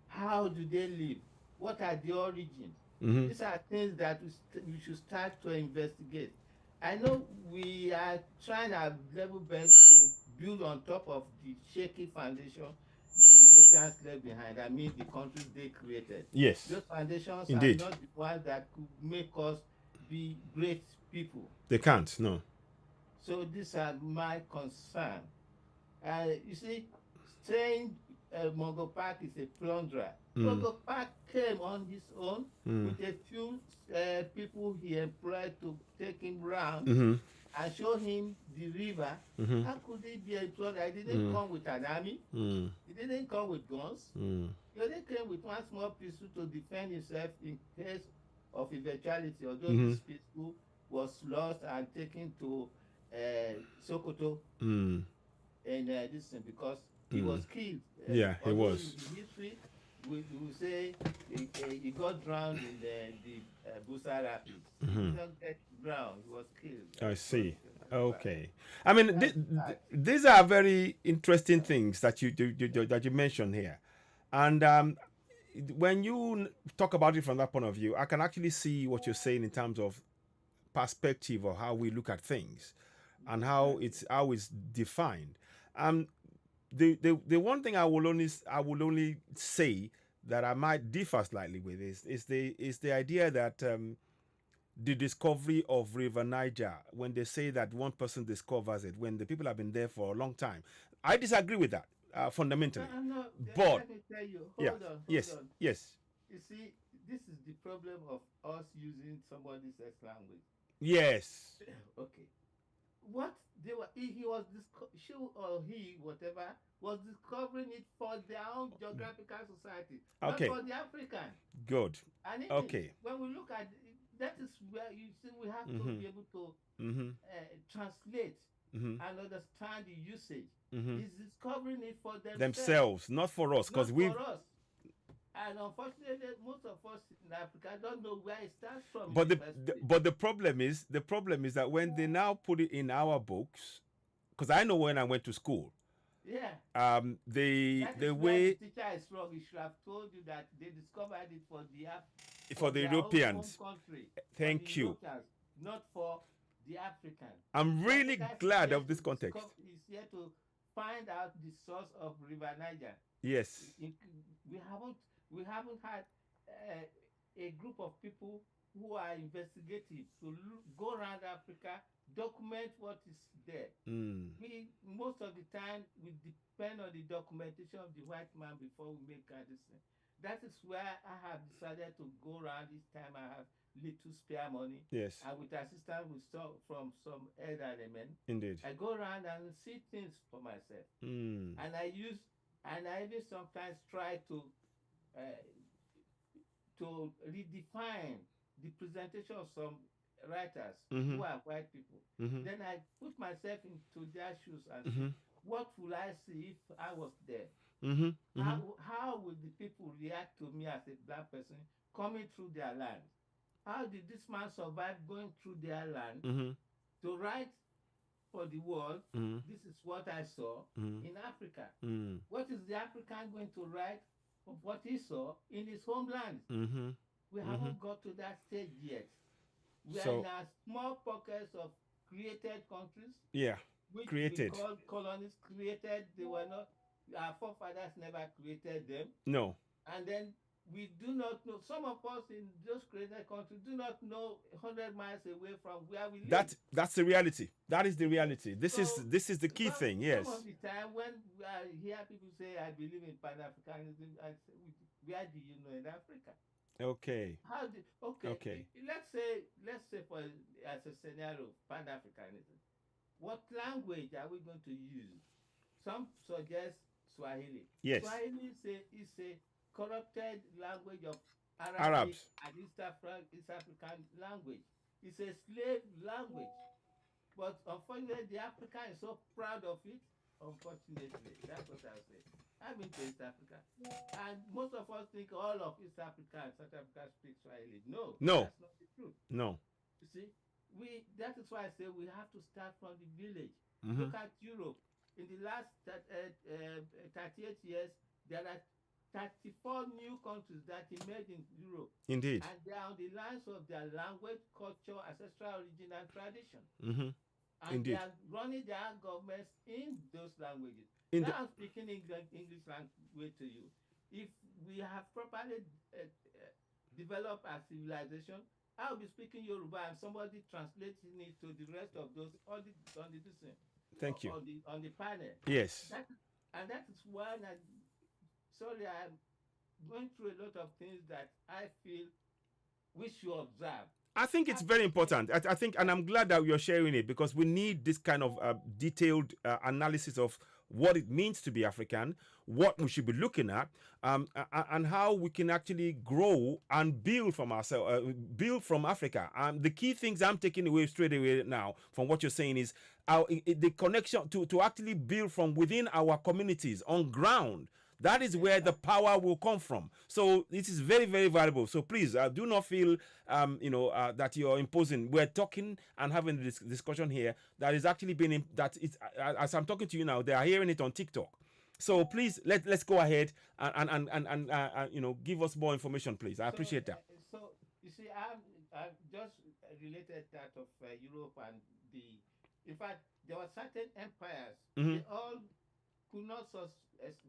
how do they live? What are the origins? Mm-hmm. These are things that we should start to investigate. I know we are trying our level best to build on top of the shaky foundation the Europeans left behind. I mean, the countries they created. Yes. Those foundations are Indeed. not the ones that could make us be great people. They can't. No. So these are my concern. You see, saying Mongo Park is a plunderer. Mm. Mongo Park came on his own Mm. with a few people he employed to take him round Mm-hmm. and show him the river. Mm-hmm. How could he be a plunderer? He didn't come with an army. Mm. He didn't come with guns. Mm. He only came with one small pistol to defend himself in case of eventuality, although Mm-hmm. this pistol was lost and taken to Sokoto Mm. in this thing because he was killed. Yeah, he Although was. in history, we say he got drowned in the Busa Rapids. Mm-hmm. He did not get drowned. He was killed. I see. Okay. I mean, That's that. these are very interesting things that you mentioned here, and when you talk about it from that point of view, I can actually see what you're saying in terms of perspective of how we look at things and how it's defined. Um, the one thing I will only say that I might differ slightly with is the idea that the discovery of River Niger, when they say that one person discovers it, when the people have been there for a long time, I disagree with that fundamentally. No, But let me tell you. yeah, Hold on. yes, yes, You see, this is the problem of us using somebody's language. yes. Okay. What they were, he was, she or he, whatever, was discovering it for their own geographical society, not Okay, for the African. good. And even Okay. when we look at it, that is where you see we have to Mm-hmm. be able to Mm-hmm. translate Mm-hmm. and understand the usage. Mm-hmm. He's discovering it for Themselves, not for us, because not we. for us. And unfortunately, most of us in Africa don't know where it starts from. But in the, first the place. but the problem is that when they now put it in our books, because I know when I went to school, Yeah. the That the is where way the teacher is wrong. He should have told you that they discovered it for for the their Europeans. home country. Thank for the you. Europeans, not for the African. I'm The really African is glad here of this to context. Is here to find out the source of River Niger. Yes. We haven't had a group of people who are investigative to go around Africa, document what is there. Mm. We most of the time we depend on the documentation of the white man before we make a decision. That is where I have decided to go around this time. I have little spare money. Yes. And with assistance from some elderly men, Indeed. I go around and see things for myself. And I even sometimes try to to redefine the presentation of some writers Mm-hmm. who are white people. Mm-hmm. Then I put myself into their shoes and say, Mm-hmm. what would I see if I was there? Mm-hmm. Mm-hmm. How would the people react to me as a black person coming through their land? How did this man survive going through their land Mm-hmm. to write for the world? Mm-hmm. This is what I saw Mm-hmm. in Africa. Mm-hmm. What is the African going to write of what he saw in his homeland? Mm-hmm. We Mm-hmm. haven't got to that stage yet. We are in So our small pockets of created countries, yeah, which we created. call colonies. Created, they were not, our forefathers never created them. No. And then we do not know, some of us in those created countries do not know 100 miles away from where we live. That's the reality. That is the reality. This is So the key thing. some Yes. of the time when I hear people say, I believe in Pan-Africanism, I say, where do you know in Africa? Okay. How do, okay, Okay. let's say for as a scenario, Pan-Africanism. What language are we going to use? Some suggest Swahili. Yes. Swahili is a corrupted language of Arabic Arabs. and East African language. It's a slave language. But unfortunately, the African is so proud of it. Unfortunately, that's what I'll say. I've been to East Africa, and most of us think all of East Africa and South Africa speak Swahili. No, No. that's not the truth. No. You see, that is why I say we have to start from the village. Mm-hmm. Look at Europe. In the last 38 years, there are 34 new countries that emerged in Europe. Indeed. And they are on the lines of their language, culture, ancestral origin, and tradition. Mm-hmm. And Indeed. they are running their governments in those languages. Now I'm speaking English language to you. If we have properly developed our civilization, I'll be speaking Yoruba and somebody translating it to the rest of those on the Thank you. on the panel. Yes. That is why I'm going through a lot of things that I feel we should observe. I think it's very important. I think, and I'm glad that you're sharing it, because we need this kind of detailed analysis of what it means to be African, what we should be looking at, and how we can actually grow and build from ourselves, build from Africa. The key things I'm taking away straight away now from what you're saying is the connection to actually build from within our communities on ground. That is where the power will come from. So this is very, very valuable. So please do not feel, that you're imposing. We're talking and having this discussion here that is actually being, that it's, as I'm talking to you now, they are hearing it on TikTok. So please let's go ahead and give us more information, please. I appreciate that. So you see, I've just related that of Europe and in fact, there were certain empires. Mm-hmm. They all could not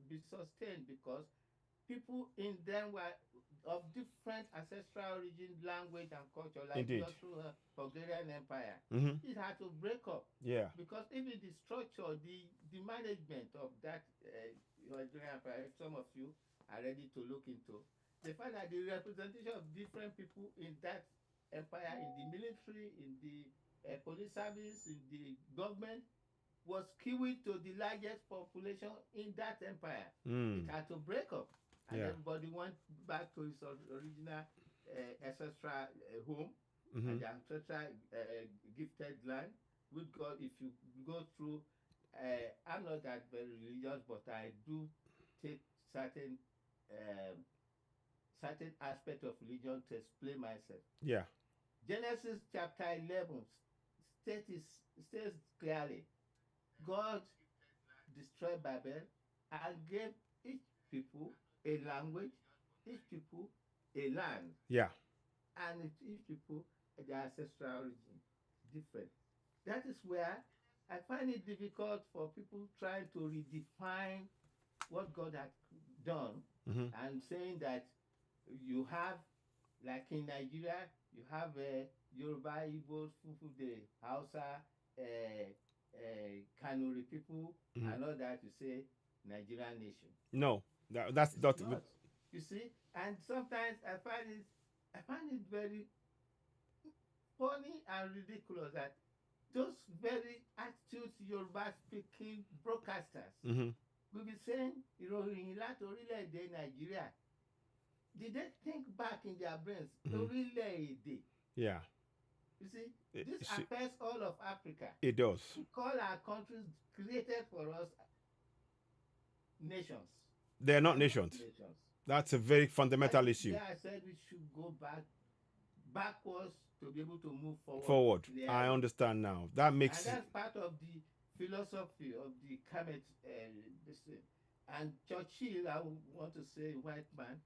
be sustained because people in them were of different ancestral origin, language, and culture, like Indeed. just through Bulgarian Empire. Mm-hmm. It had to break up. Yeah. Because even the structure, the management of that Bulgarian Empire, if some of you are ready to look into, they find that the representation of different people in that empire, in the military, in the police service, in the government, was skewed to the largest population in that empire. It had to break up. And everybody went back to his original ancestral home, and the ancestral gifted land. With God, if you go through, I'm not that very religious, but I do take certain aspect of religion to explain myself. Yeah. Genesis chapter 11 states clearly, God destroyed Babel and gave each people a language, each people a land. Yeah. And each people their ancestral origin different. That is where I find it difficult for people trying to redefine what God had done and saying that you have, like in Nigeria, you have Yoruba, Igbo, Fufude, Hausa, Kanuri people, and all that to say Nigerian nation. No, that's not. You see, and sometimes I find it very funny and ridiculous that those very astute Yoruba speaking broadcasters will be saying ìròyìn láti orílẹ̀-èdè Nàìjíríà. Did they think back in our brains. Mhm. Orílẹ̀-èdè. Yeah. You see, It, this affects all of Africa. it does. We call our countries created for us nations. They're not They're not nations. nations. That's a very fundamental issue. Yeah, I said we should go backwards to be able to move Forward. clearly. I understand now. That makes And that's part of the philosophy of the climate. This thing. And Churchill, I want to say, white man,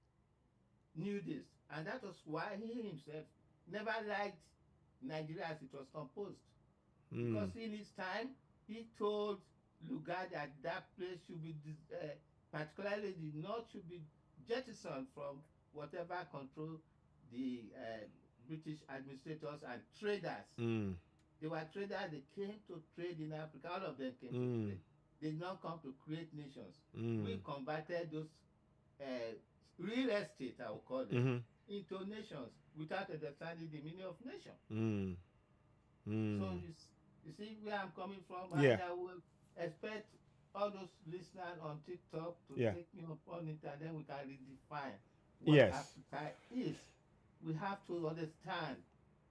knew this, and that was why he himself never liked Nigeria as it was composed. Because in his time, he told Lugard that that place should be, particularly the north, should be jettisoned from whatever control the British administrators and traders. They were traders, they came to trade in Africa, all of them came to trade. They did not come to create nations. We converted those real estate, I will call it, into nations without understanding the meaning of nation. So you see where I'm coming from, Yeah. and I will expect all those listeners on TikTok to take me up on it, and then we can redefine what Africa is. We have to understand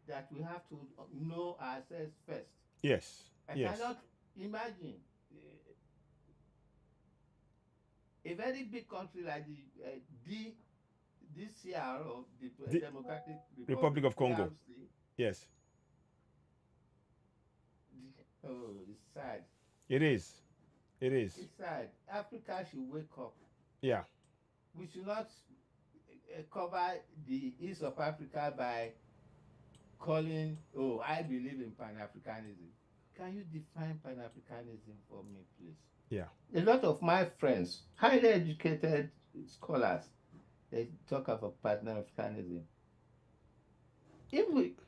that we have to know ourselves first. Yes. I cannot imagine a very big country like the DCR, or the Democratic Republic of Congo. DRC. Yes. Oh, it's sad. It is. It is. It's sad. Africa should wake up. Yeah. We should not cover the east of Africa by calling, oh, I believe in Pan-Africanism. Can you define Pan-Africanism for me, please? Yeah. A lot of my friends, highly educated scholars, they talk about Pan-Africanism.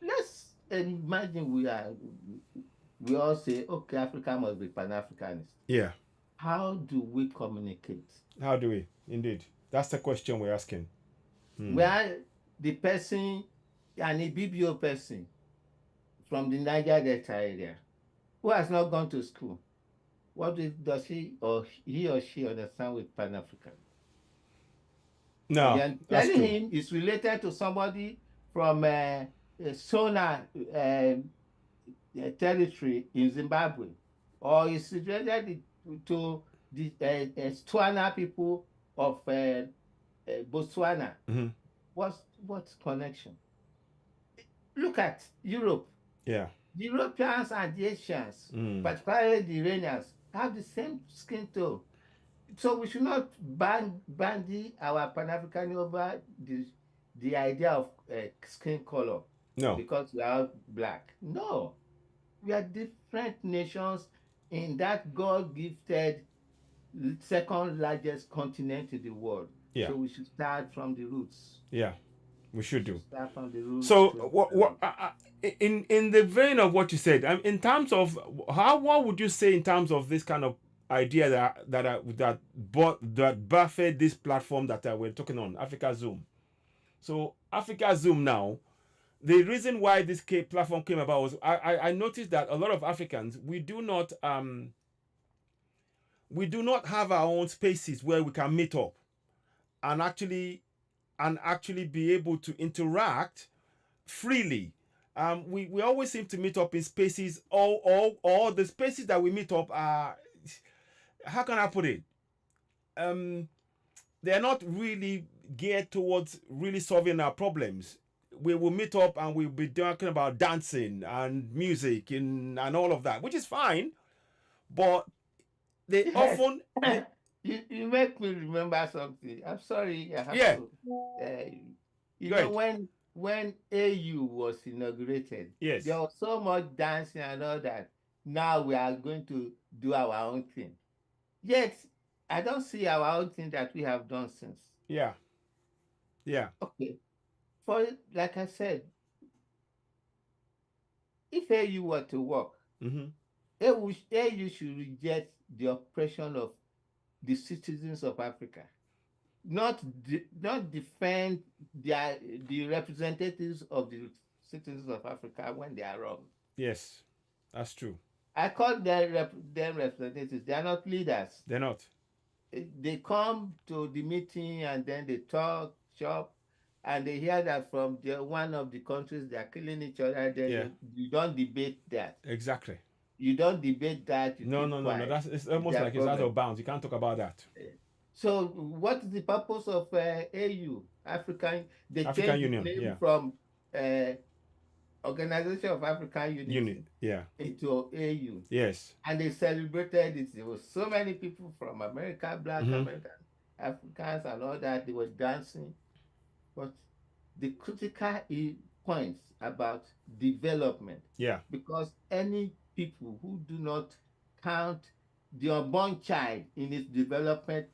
Let's imagine we all say, okay, Africa must be Pan-Africanist. Yeah. How do we communicate? How do we? Indeed. That's the question we're asking. Where the person, an Ibibio person from the Niger Delta area, who has not gone to school, what does he or she understand with Pan-African? No, And that's telling true. him is related to somebody from Sona territory in Zimbabwe, or is related to the Stwana people of Botswana. What's connection? Look at Europe. Yeah. The Europeans and the Asians, particularly the Iranians, have the same skin tone. So we should not bandy our Pan-African over the idea of skin color. No. Because we are black. No. We are different nations in that God-gifted second largest continent in the world. Yeah. So we should start from the roots. Yeah, we should do. Start from the roots. So, in the vein of what you said, in terms of what would you say in terms of this kind of idea that birthed this platform that we're talking on, Africazoom? So, Africazoom now, the reason why this platform came about was I noticed that a lot of Africans, we do not have our own spaces where we can meet up and actually be able to interact freely. We always seem to meet up in spaces, or the spaces that we meet up are, how can I put it? They're not really geared towards really solving our problems. We will meet up and we'll be talking about dancing and music and all of that, which is fine, but they often... You make me remember something. I'm sorry. I have to. You know, when AU was inaugurated, yes, there was so much dancing and all that. Now we are going to do our own thing. Yet, I don't see our own thing that we have done since. Yeah. Yeah. Okay. Like I said, if AU were to work, AU should reject the oppression of the citizens of Africa, not defend the representatives of the citizens of Africa when they are wrong. Yes, that's true. I call them representatives. They are not leaders. They're not. They come to the meeting and then they talk, shop. and they hear that from one of the countries they are killing each other, then Yeah. you don't debate that. Exactly. You don't debate that. You No, keep no, no, no. quiet. That's it's It's almost their like it's out problem. of bounds. You can't talk about that. So, what is the purpose of AU? African? They African changed the Union. name Yeah. from uh, Organization of African Unit. Unity Yeah. into AU, Yes. and they celebrated it. There were so many people from America, Black Mm-hmm. American, Africans, and all that. They were dancing, but the critical points about development, Yeah. because any people who do not count the unborn child in its development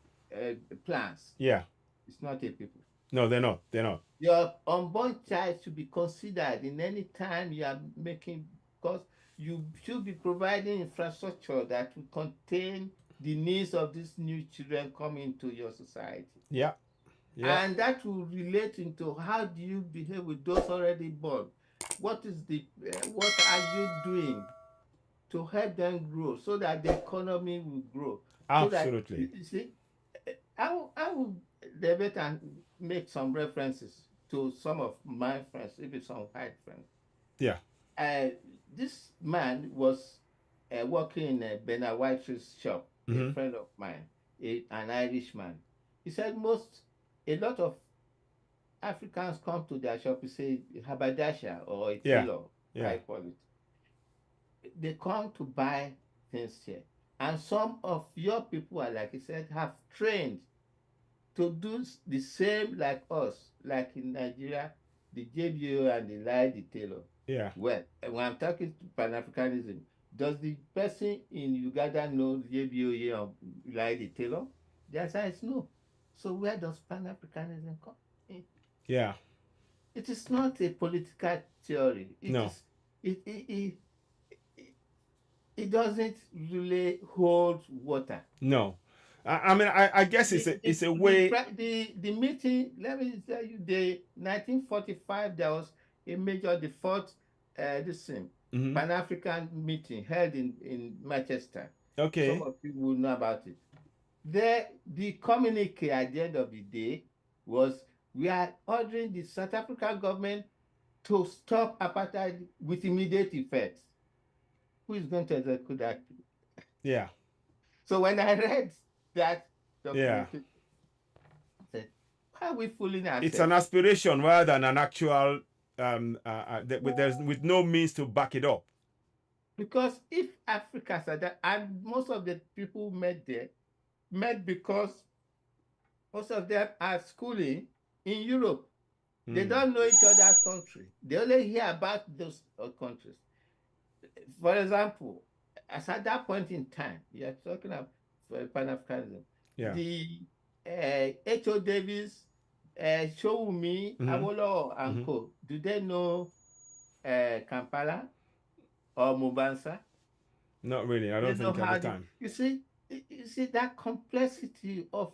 plans, Yeah. it's not a people. No, they're not. They're not. Your unborn child should be considered in any time you are making, because you should be providing infrastructure that will contain the needs of these new children coming into your society. Yeah. Yeah. And that will relate into how do you behave with those already born. What is what are you doing to help them grow so that the economy will grow? So that Absolutely. you see, I will debate and make some references to some of my friends, even some white friends. Yeah. Uh, this man was working in Bernard Whiteley's shop, a Mm-hmm. friend of mine, an Irishman. He said a lot of Africans come to their shop, you say haberdasher or a Yeah. tailor, Yeah. I call it. They come to buy things here. And some of your people are, like I said, have trained to do the same like us, like in Nigeria, the JBO and the Lai the tailor. Yeah. Well, when I'm talking to Pan-Africanism, does the person in Uganda know JBO or Lai the tailor? The answer is no. So where does Pan-Africanism come in? Yeah. It is not a political theory. It No. is it, it doesn't really hold water. No. I mean, I guess it's a way. The meeting, let me tell you, the 1945, there was a major, the fourth, this thing, Mm-hmm. Pan-African meeting held in Manchester. Some Okay. of you will know about it. There, the communique at the end of the day was, we are ordering the South African government to stop apartheid with immediate effect. Who is going to execute that? Yeah. So when I read that Yeah. documentation, I said, why are we fooling It's an ourselves? aspiration rather than an actual. With no means to back it up. Because if Africa said that, and most of the people met there met because most of them are schooling in Europe. They don't know each other's country. They only hear about those countries. For example, as at that point in time, you're talking about Pan-Africanism, Yeah. the H.O. Davis, Showumi, Mm-hmm. Awolowo, and Mm-hmm. co. Do they know Kampala or Mubansa? Not really. I They don't know think at how the the, time. you see that complexity of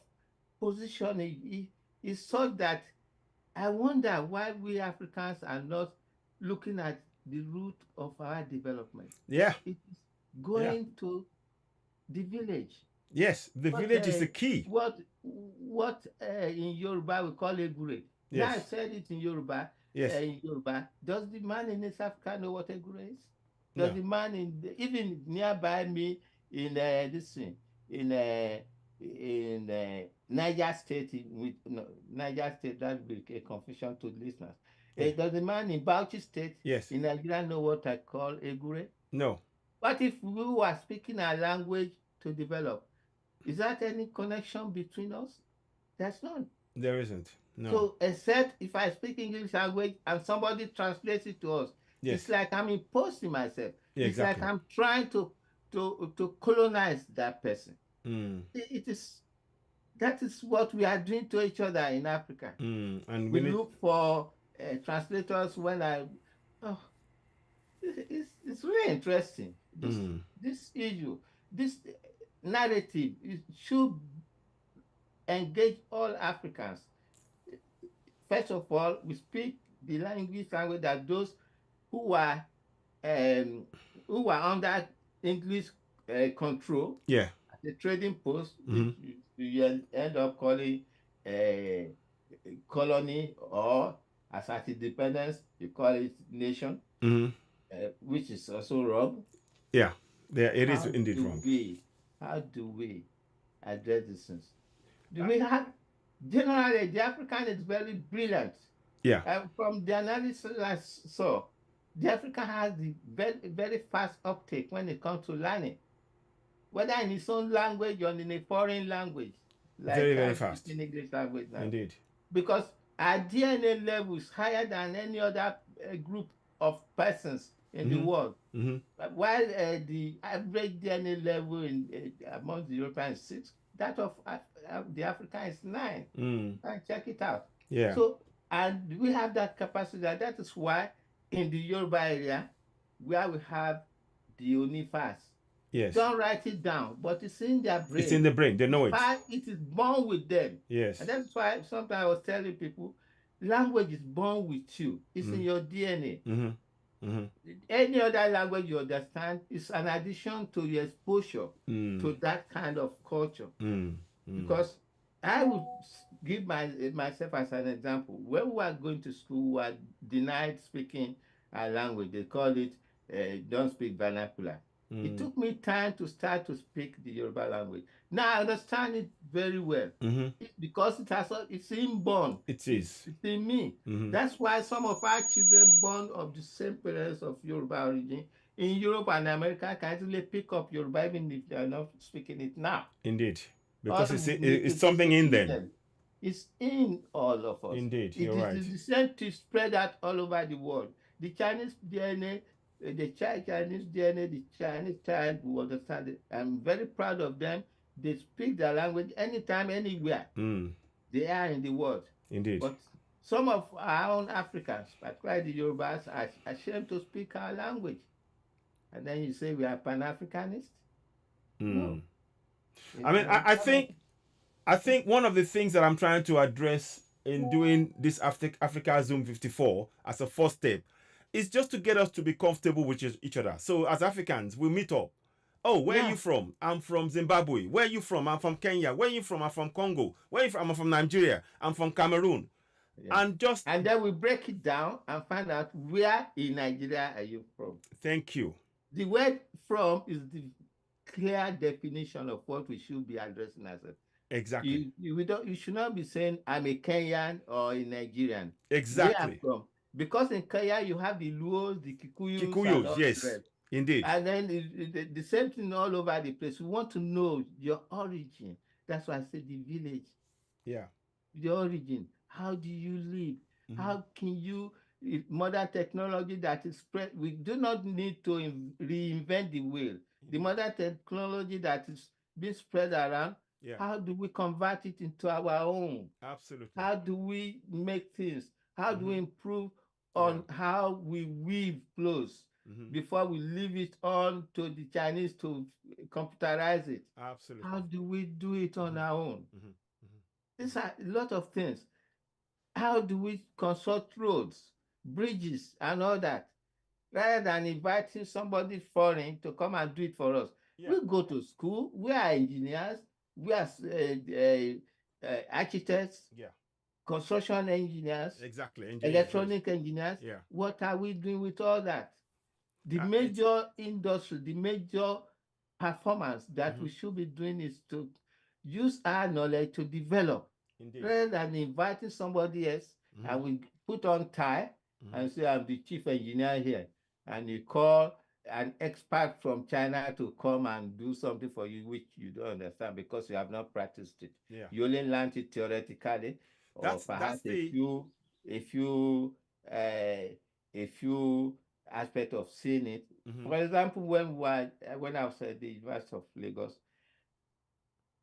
positioning is such that I wonder why we Africans are not looking at the root of our development. Yeah. It is Yeah. going to the village. Yes. The What village is the key. in Yoruba we call Egure. Now I Yes. said it in Yoruba. Yes. In Yoruba, does the man in East Africa know what Egure is? Does No. the man even nearby me in this thing in Niger State with no, Niger State, that will be a confusion to listeners. Yeah. Does the man in Bauchi State Yes. in Nigeria know what I call Egure? No. What if we were speaking our language to develop? Is that any connection between us? There's none. There isn't. No. So, except if I speak English language and somebody translates it to us, Yes. it's like I'm imposing myself. Yeah, It's like exactly. I'm trying to colonize that person. It is that is what we are doing to each other in Africa. And We we need. look for translators when oh, it's really interesting. This issue, this narrative, it should engage all Africans. First of all, we speak the language that those who are under English control Yeah. at the trading post, which you end up calling colony, or as at independence, you call it nation, which is also wrong. Yeah, yeah, it is How indeed do wrong. we, how do we address these things? Do we have, generally, the African is very brilliant. Yeah, From the analysis I saw, the African has the very fast uptake when it comes to learning, whether in his own language or in a foreign language, very, like very I'm fast. speaking English language now. Indeed. Because our DNA level is higher than any other group of persons in the world. While the average DNA level among the Europeans is 6, that of the African is 9. And check it out. Yeah. So, and we have that capacity. That is why in the Yoruba area, where we have the Unifas, Yes. don't write it down, but it's in their brain. It's in the brain. They know it. It is born with them. Yes. And that's why sometimes I was telling people, language is born with you. It's in your DNA. Any other language you understand is an addition to your exposure to that kind of culture. Because I would give myself as an example. When we were going to school, we were denied speaking our language. They call it don't speak vernacular. It took me time to start to speak the Yoruba language. Now I understand it very well because it's inborn. It is. It's in me. That's why some of our children born of the same parents of Yoruba origin in Europe and America can easily pick up Yoruba even if they are not speaking it now. Indeed. Because it's something in them. It's in all of us. Indeed, It you're is right. the same to spread out all over the world. The Chinese DNA, the Chinese DNA, the Chinese child will understand it. I'm very proud of them. They speak their language anytime, anywhere they are in the world. Indeed. But some of our own Africans, particularly the Yorubas, are ashamed to speak our language. And then you say we are Pan-Africanists? No. I mean, I think one of the things that I'm trying to address in doing this Africazoom54 as a first step is just to get us to be comfortable with each other. So as Africans, we meet up. Oh, where are you from? I'm from Zimbabwe. Where are you from? I'm from Kenya. Where are you from? I'm from Congo. Where are you from? I'm from Nigeria. I'm from Cameroon. Yeah. And then we break it down and find out where in Nigeria are you from. Thank you. The word "from" is the clear definition of what we should be addressing ourselves. Exactly. You should not be saying I'm a Kenyan or a Nigerian. Exactly. Where I'm from. Because in Kenya you have the Luos, the Kikuyus, and all yes, the rest. indeed. And then the same thing all over the place. We want to know your origin. That's why I said the village. Yeah. The origin. How do you live? How can you modern technology that is spread? We do not need to reinvent the wheel. The modern technology that is being spread around, how do we convert it into our own? Absolutely. How do we make things? How do we improve on how we weave clothes before we leave it on to the Chinese to computerize it? Absolutely. How do we do it on our own? These are a lot of things. How do we construct roads, bridges, and all that? Rather than inviting somebody foreign to come and do it for us. We go to school, we are engineers, we are architects, construction engineers, electronic engineers. What are we doing with all that? The major industry, the major performance that we should be doing is to use our knowledge to develop. Indeed. Rather than inviting somebody else and we put on tie and say, I'm the chief engineer here. And you call an expert from China to come and do something for you, which you don't understand because you have not practiced it. You only learned it theoretically, or perhaps a few aspects of seeing it. For example, when I was at the University of Lagos,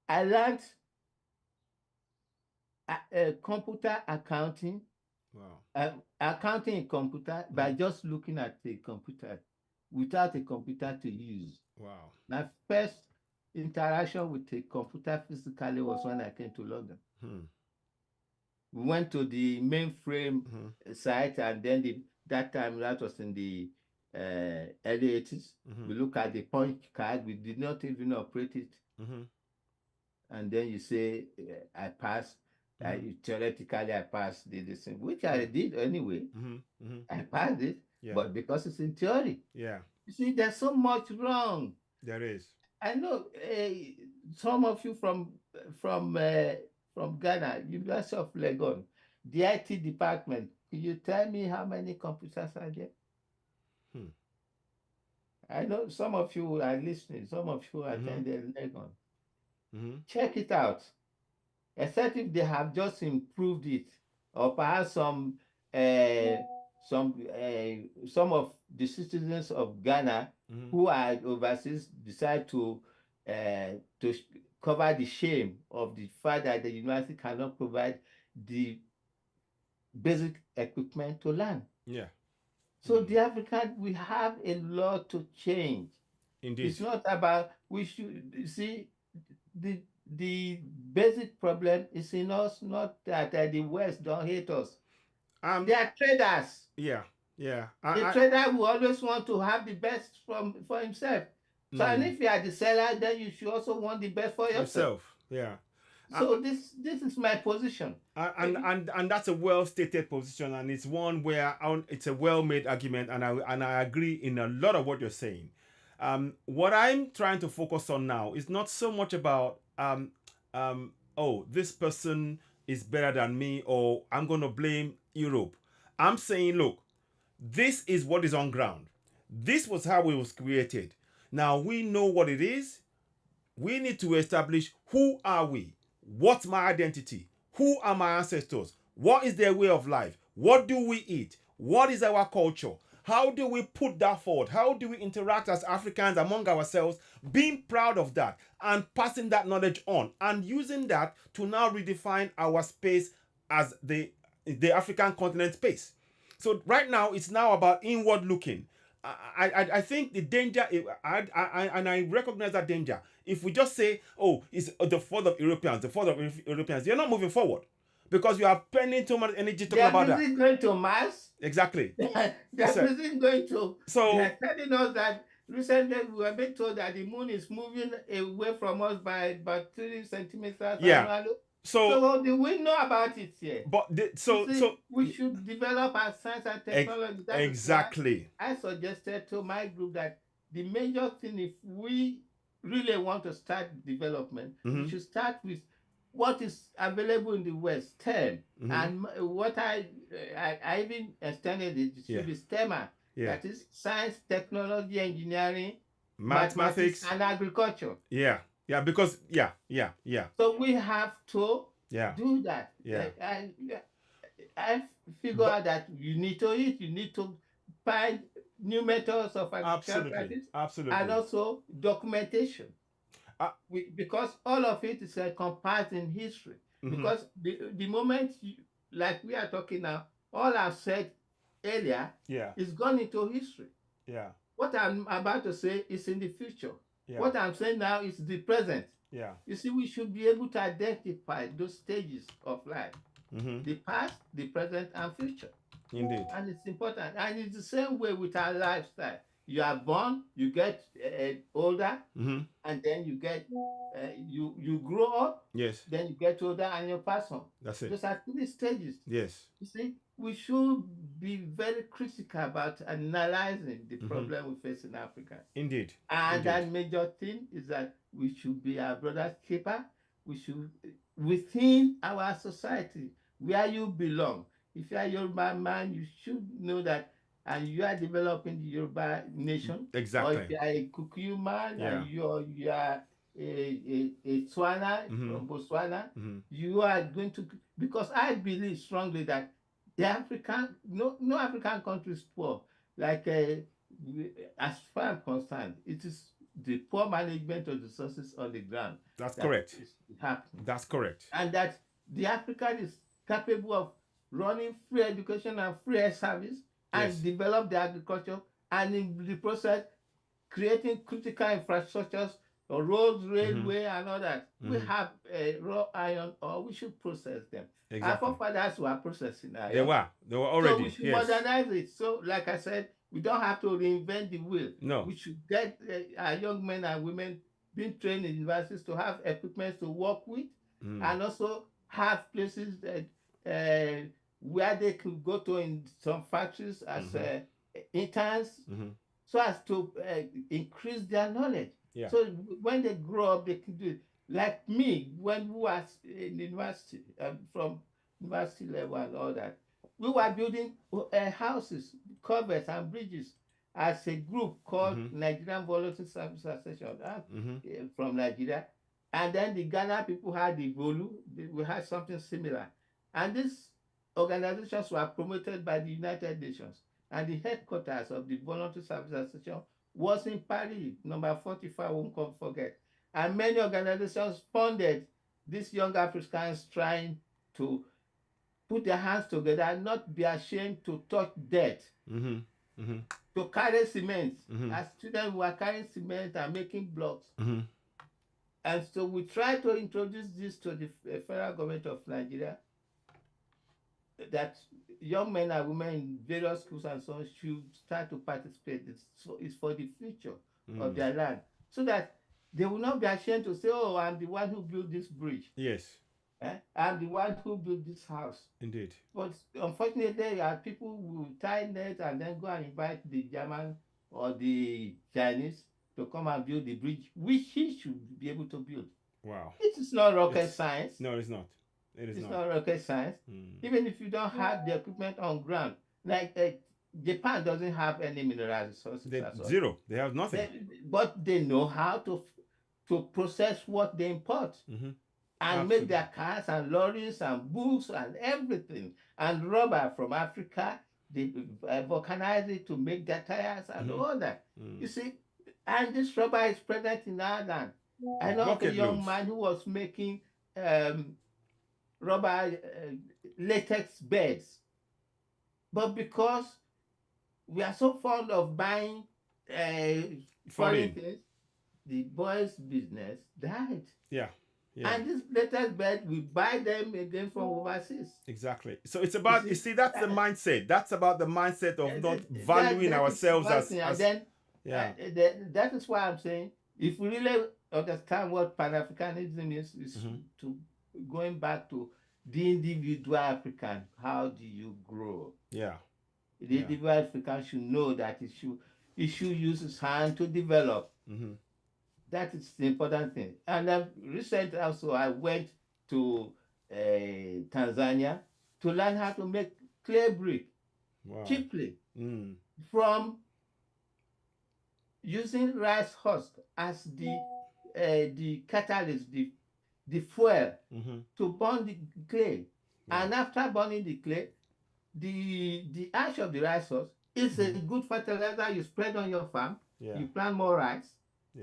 I learned computer accounting. Accounting in computer by just looking at a computer without a computer to use. Wow. My first interaction with a computer physically was when I came to London. We went to the mainframe site, and then that time that was in the early 80s. We look at the punch card. We did not even operate it. And then you say, I passed. Theoretically, I passed the thing, which I did anyway. I passed it, Yeah. but because it's in theory. Yeah. You see, there's so much wrong. There is. I know some of you from uh, from Ghana, University of Legon, the IT department. Can you tell me how many computers are there? Hmm. I know some of you are listening. Some of you attended Legon. Mm-hmm. Check it out. Except if they have just improved it, or perhaps uh, some of the citizens of Ghana who are overseas decide to cover the shame of the fact that the university cannot provide the basic equipment to learn. Yeah. So the African, we have a lot to change. Indeed. It's not about we should see the basic problem is in us, not that the West don't hate us. They are traders. Yeah. Yeah. The trader will always want to have the best for himself. So and if you are the seller, then you should also want the best for yourself. Yeah. So this is my position. And that's a well stated position, and it's one where it's a well made argument, and I agree in a lot of what you're saying. What I'm trying to focus on now is not so much about oh, this person is better than me, or I'm going to blame Europe. I'm saying, look, this is what is on ground. This was how it was created. Now we know what it is. We need to establish who are we? What's my identity? Who are my ancestors? What is their way of life? What do we eat? What is our culture? How do we put that forward? How do we interact as Africans among ourselves, being proud of that and passing that knowledge on and using that to now redefine our space as the African continent space? So right now, it's now about inward looking. I think the danger, and I recognize that danger. If we just say, oh, it's the fault of Europeans, you're not moving forward because you are spending too much energy talking about that. They're going to Mars. Exactly. They're going to. So they're telling us that recently we were being told that the moon is moving away from us by about 3 centimeters. Yeah. So do we know about it here? But we should develop our science and technology. Exactly. I suggested to my group that the major thing, if we really want to start development, we should start with what is available in the West, STEM, and what I even extended it should be STEMA. That is science, technology, engineering, mathematics, and agriculture. Yeah. Because So we have to do that. I figure out that you need to eat. You need to find new methods of agriculture practice, and also documentation. Because all of it is compiled in history. Because the moment like we are talking now, all I've said earlier is gone into history. What I'm about to say is in the future. What I'm saying now is the present. You see, we should be able to identify those stages of life: the past, the present, and future. Indeed. And it's important. And it's the same way with our lifestyle. You are born, you get older, and then you get you grow up. Yes. Then you get older and you pass on. That's it. Those are 3 stages. Yes. You see, we should be very critical about analyzing the problem we face in Africa. Indeed. And that major thing is that we should be our brother's keeper. We should, within our society, where you belong. If you are Yoruba man, you should know that, and you are developing the Yoruba nation. Exactly. Or if you are a Kukuyu man and you are a Tswana from Botswana, you are going to, because I believe strongly that the no African country is poor. Like as far as I'm concerned, it is the poor management of the resources on the ground. That's correct. Is happening. That's correct. And that the African is capable of running free education and free health service and develop the agriculture, and in the process creating critical infrastructures, roads, railway, and all that. We have raw iron, or we should process them. Our forefathers were processing iron. They were already. So we should modernize it. So, like I said, we don't have to reinvent the wheel. No. We should get our young men and women being trained in universities to have equipment to work with, and also have places that where they could go to in some factories as interns, so as to increase their knowledge. Yeah. So when they grow up, they can do it. Like me, when we was in university, from university level and all that, we were building houses, covers, and bridges as a group called Nigerian Voluntary Service Association from Nigeria. And then the Ghana people had the VOLU, we had something similar. And these organizations were promoted by the United Nations. And the headquarters of the Voluntary Service Association was in Paris, number 45, won't forget. And many organizations funded these young Africans trying to put their hands together and not be ashamed to touch dirt, to carry cement. As students, we were carrying cement and making blocks. And so we tried to introduce this to the federal government of Nigeria, that young men and women in various schools and so on should start to participate. It's for the future of their land, so that they will not be ashamed to say, oh, I'm the one who built this bridge. Yes. I'm the one who built this house. Indeed. But unfortunately, people will tie net and then go and invite the German or the Chinese to come and build the bridge, which he should be able to build. Wow. It is not rocket science. No, it's not. It's not rocket science. Even if you don't have the equipment on ground, like Japan doesn't have any mineral resources. Zero. They have nothing. But they know how to process what they import. And make their cars and lorries and books and everything. And rubber from Africa, they vulcanize it to make their tires and all that. You see, and this rubber is present in our land. I know of a young man who was making rubber latex beds. But because we are so fond of buying foreign things, the boy's business died. Yeah. And this latex bed, we buy them again from overseas. Exactly. So it's about, you see, that's the mindset. That's about the mindset of not valuing ourselves as. And then, that is why I'm saying, if we really understand what Pan-Africanism is to going back to the individual African, how do you grow? Yeah. The individual African should know that he should use his hand to develop. That is the important thing. And recently also, I went to Tanzania to learn how to make clay brick cheaply from using rice husk as the catalyst, the fuel to burn the clay. And after burning the clay, the ash of the rice husk is a good fertilizer you spread on your farm. You plant more rice.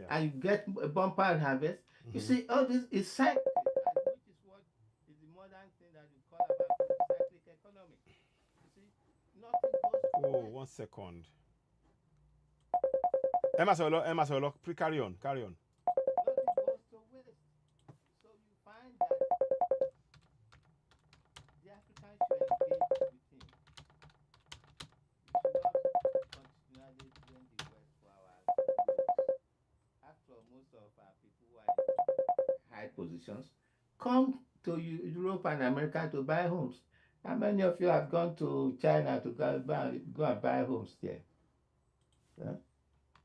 And you get a bumper harvest. You see, all this is cyclic, which is what is the modern thing that you call about cyclic economy. You see, nothing goes. 1 second. Emma Solo, carry on. Nothing goes to waste. So you find that the African should engage with him. We should not continually blame the West for our growth. After all, most of our people who are in high positions come to Europe and America to buy homes. How many of you have gone to China to go and buy homes there?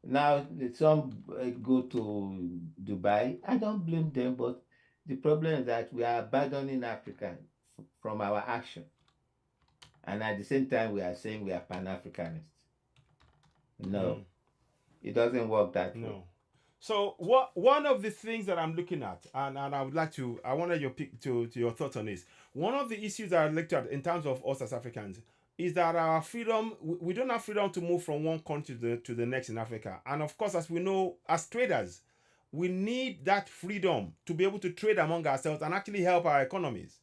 Now, some go to Dubai. I don't blame them, but the problem is that we are abandoning Africa from our action. And at the same time, we are saying we are Pan-Africanists. No, it doesn't work that way. So one of the things that I'm looking at, and I would like to, I wanted your pick to your thoughts on this. One of the issues that I looked at in terms of us as Africans is that our freedom, we don't have freedom to move from one country to the next in Africa. And of course, as we know, as traders, we need that freedom to be able to trade among ourselves and actually help our economies.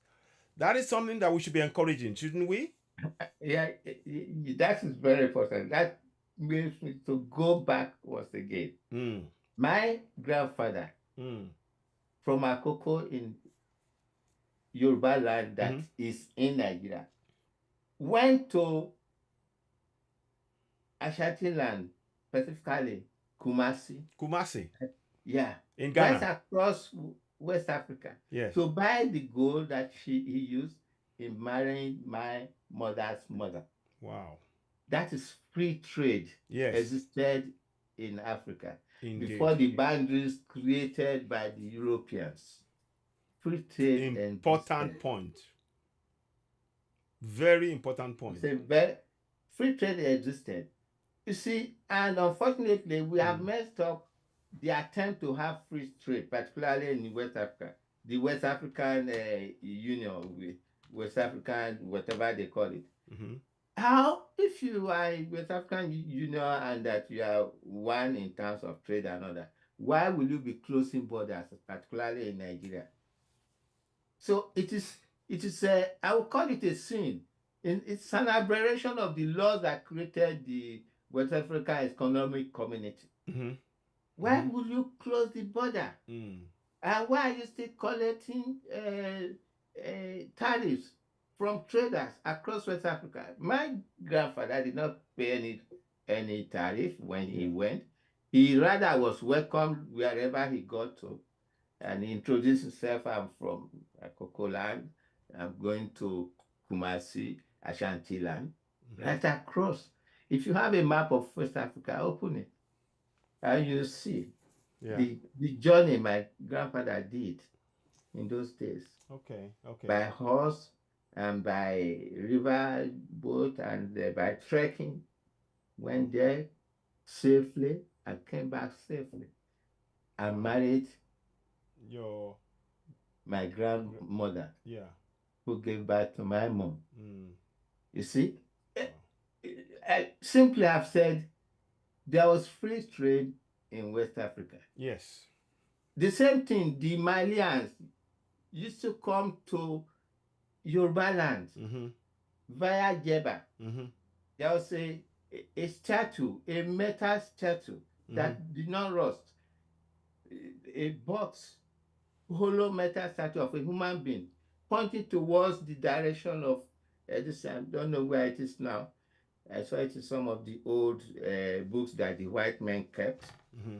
That is something that we should be encouraging, shouldn't we? Yeah, that is very important. That makes me to go back once again. My grandfather from Akoko in Yoruba land that is in Nigeria went to Ashanti land, specifically Kumasi. Kumasi. Yeah. In Ghana. Right across West Africa Yes. to buy the gold that he used in marrying my mother's mother. Wow. That is free trade Yes. existed in Africa Indeed. before the boundaries created by the Europeans. Free trade Important existed. point. Very important point. It's a very free trade existed. You see, and unfortunately, we have messed up the attempt to have free trade, particularly in West Africa, the West African Union, West African, whatever they call it. Mm-hmm. How, if you are in West African Union and that you are one in terms of trade and other, why will you be closing borders, particularly in Nigeria? So it is I would call it a sin. It's an aberration of the laws that created the West Africa Economic Community. Mm-hmm. Why would you close the border? Mm. And why are you still collecting tariffs from traders across West Africa? My grandfather did not pay any tariff when he went. He rather was welcomed wherever he got to, and he introduced himself. I'm from Land. I'm going to Kumasi, Ashanti land, right across. If you have a map of West Africa, open it, and you see the journey my grandfather did in those days. Okay. By horse and by river boat and by trekking, went there safely and came back safely and married my grandmother, who gave birth to my mom. You see, I simply have said there was free trade in West Africa. Yes. The same thing, the Malians used to come to Yoruba land via Jeba. There was a statue, a metal statue that did not rust, a box, hollow metal statue of a human being pointing towards the direction of this. I don't know where it is now. I saw it in some of the old books that the white men kept.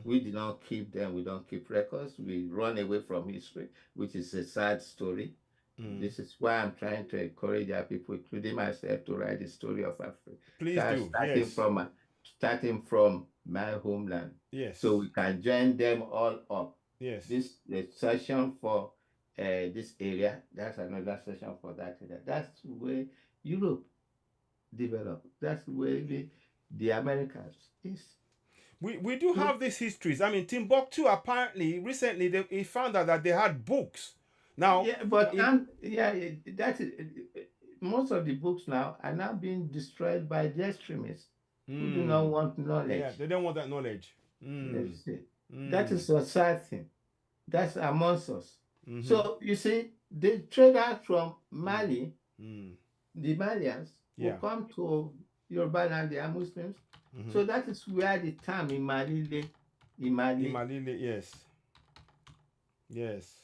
We did not keep them. We don't keep records. We run away from history, which is a sad story. This is why I'm trying to encourage our people, including myself, to write the story of Africa. Please do. Starting from my homeland. Yes. So we can join them all up. Yes. This session for this area. That's another session for that area. That's where Europe developed. That's where the Americans is. We do have these histories. I mean, Timbuktu apparently recently he found out that they had books. Now, but that is most of the books now are now being destroyed by the extremists who do not want knowledge. Yeah, they don't want that knowledge. That is a sad thing. That's amongst us. So you see, the traders from Mali, the Malians, will come to Yoruba land. They are Muslims. So that is where the term Imalile, yes.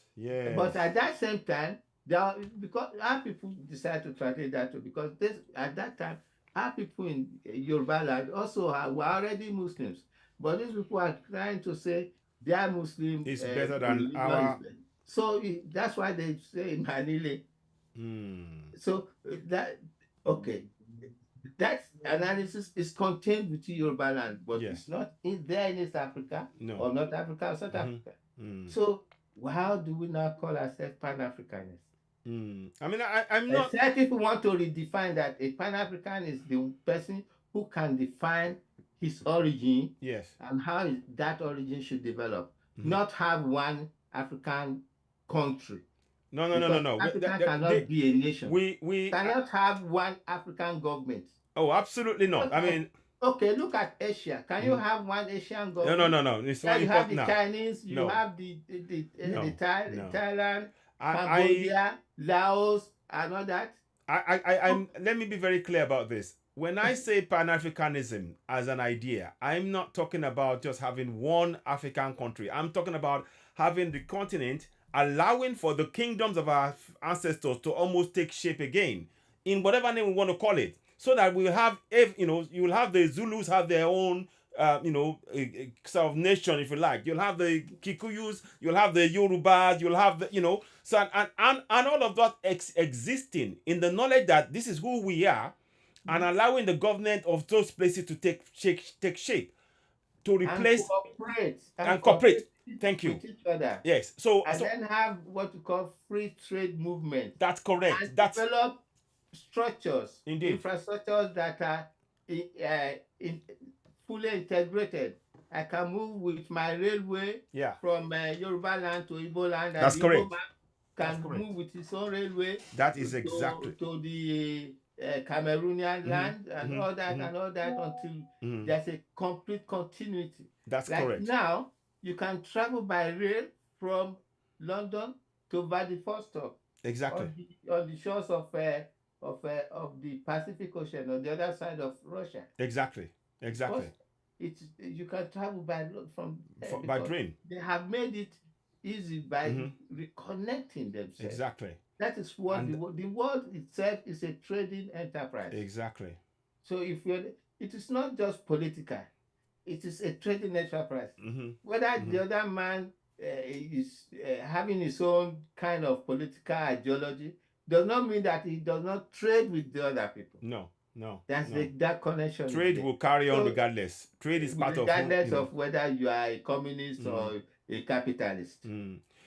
But at that same time, because our people decided to translate that too, because at that time, our people in Yoruba land also were already Muslims. But these people are trying to say their Muslim is better than our. So that's why they say Imalile. So that analysis is contained within Yoruba land, but it's not there in East Africa or North Africa or South Africa. So how do we now call ourselves Pan-Africanists? I mean, I'm not. Except if we want to redefine that a Pan-African is the person who can define his origin and how that origin should develop, not have one African country. No. Africa cannot be a nation. We cannot have one African government. Oh, absolutely not. I mean, okay, look at Asia. Can you have one Asian government? No. It's not you have the now. Chinese, you have the Thailand, Cambodia, Laos, and all that. Let me be very clear about this. When I say Pan-Africanism as an idea, I'm not talking about just having one African country. I'm talking about having the continent, allowing for the kingdoms of our ancestors to almost take shape again, in whatever name we want to call it. So that we'll have, you will have the Zulus have their own sort of nation, if you like. You'll have the Kikuyus, you'll have the Yorubas, you'll have the, so and all of that existing in the knowledge that this is who we are, and allowing the government of those places to take shape to and replace cooperate and cooperate. Thank you. with each other. Yes. So Then have what we call free trade movement. that's correct. And That's develop structures, indeed infrastructures that are fully integrated. I can move with my railway from Yoruba land to Igbo land, and that's the correct. Igbo man can move with his own railway. That is exactly to the Cameroonian land and all that until there's a complete continuity. That's like correct. Now you can travel by rail from London to Vladivostok. Exactly. On the shores of the Pacific Ocean on the other side of Russia. Exactly. You can travel by train. They have made it easy by reconnecting themselves. Exactly. That is what the world itself is a trading enterprise. Exactly. So it is not just political, it is a trading enterprise. Whether the other man is having his own kind of political ideology does not mean that he does not trade with the other people. No. That's that connection. Trade will carry on regardless. Trade is part of regardless of whether you are a communist or a capitalist.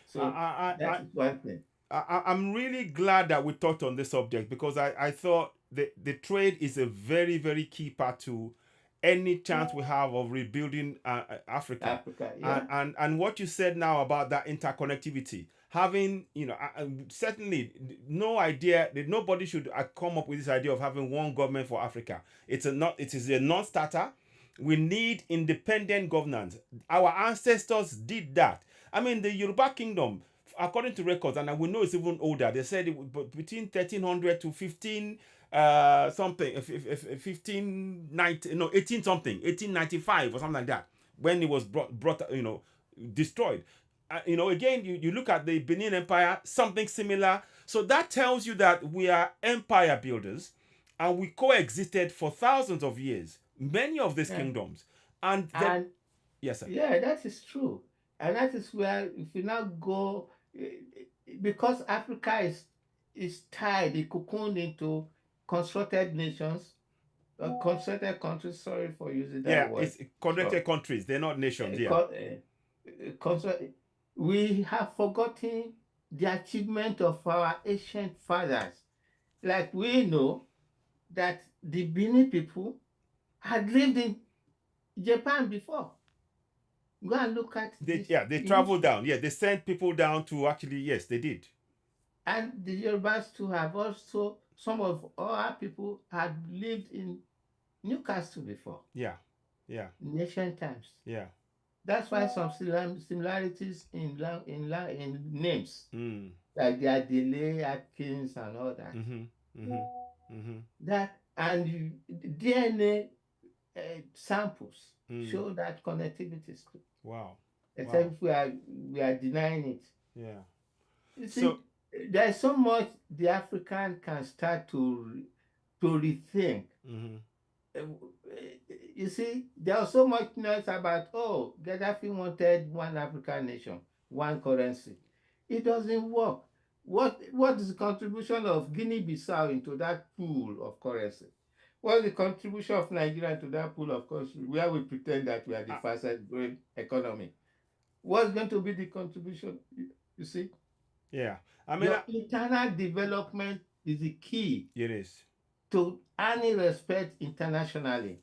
So that's one thing. I'm really glad that we talked on this subject, because I thought the trade is a very, very key part to any chance we have of rebuilding Africa. And what you said now about that interconnectivity, having, certainly no idea that nobody should come up with this idea of having one government for Africa. It is a non-starter. We need independent governance. Our ancestors did that. I mean, the Yoruba kingdom, according to records, and we know it's even older, they said between 1300 to 1895 or something like that, when it was brought destroyed. Again, you look at the Benin Empire, something similar. So that tells you that we are empire builders, and we coexisted for thousands of years, many of these kingdoms. Yes, sir. Yeah, that is true. And that is where, if we now go, because Africa is tied, cocooned into constructed nations, constructed countries. Sorry for using that word. It's constructed countries. They're not nations. We have forgotten the achievement of our ancient fathers. Like, we know that the Benin people had lived in Japan before. Go and look at they traveled down. They sent people down to actually, yes, they did. And the Yorubas too have also, some of our people had lived in Newcastle before. Yeah. In ancient times. Yeah. That's why some similarities in names, like the Adele, Atkins, and all that. That and DNA samples show that connectivity. Wow. Except we are denying it. Yeah. You see, there's so much the African can start to rethink. You see, there was so much noise about, Gaddafi wanted one African nation, one currency. It doesn't work. What is the contribution of Guinea-Bissau into that pool of currency? What is the contribution of Nigeria to that pool of currency, where we pretend that we are the fastest growing economy? What's going to be the contribution? You see? Yeah. I mean, your internal development is the key. It is. To earning respect internationally.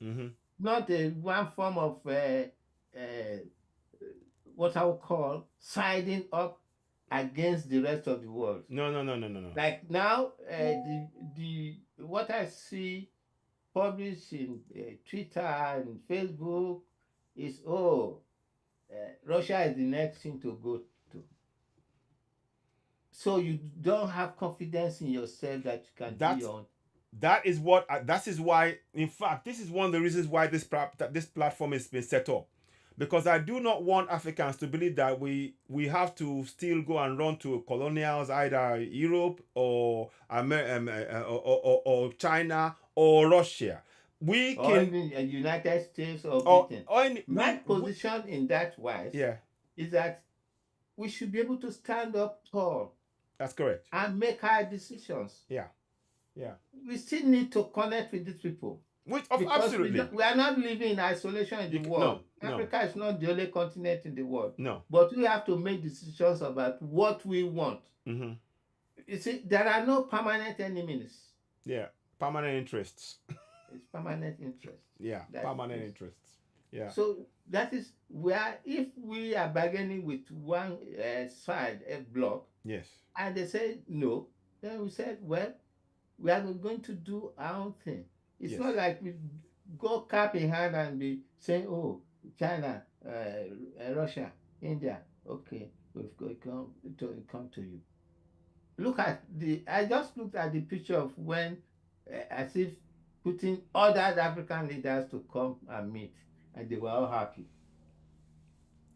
Not one form of what I would call siding up against the rest of the world. No. Like now, the what I see published in Twitter and Facebook is, Russia is the next thing to go to. So you don't have confidence in yourself that you can be on. That is why, in fact, this is one of the reasons why this platform has been set up. Because I do not want Africans to believe that we have to still go and run to colonials, either Europe or China or Russia. we or can, even United States or or Britain. any, My position in that wise yeah, is that we should be able to stand up tall that's correct. and make our decisions. Yeah, yeah. We still need to connect with these people Which of because absolutely. we are not living in isolation in the world. No, Africa is not the only continent in the world. no. But we have to make decisions about what we want. Mm-hmm. You see, there are no permanent enemies. Yeah, permanent interests. It's permanent interest. Yeah, That permanent is. interests. Yeah. So that is where, if we are bargaining with one side, a block, Yes. and they say no, then we said, well, we are going to do our own thing. It's Yes. not like we go cap in hand and be saying, oh, China, Russia, India, okay, we've come to you. Look at I just looked at the picture of when, as if putting other African leaders to come and meet, and they were all happy.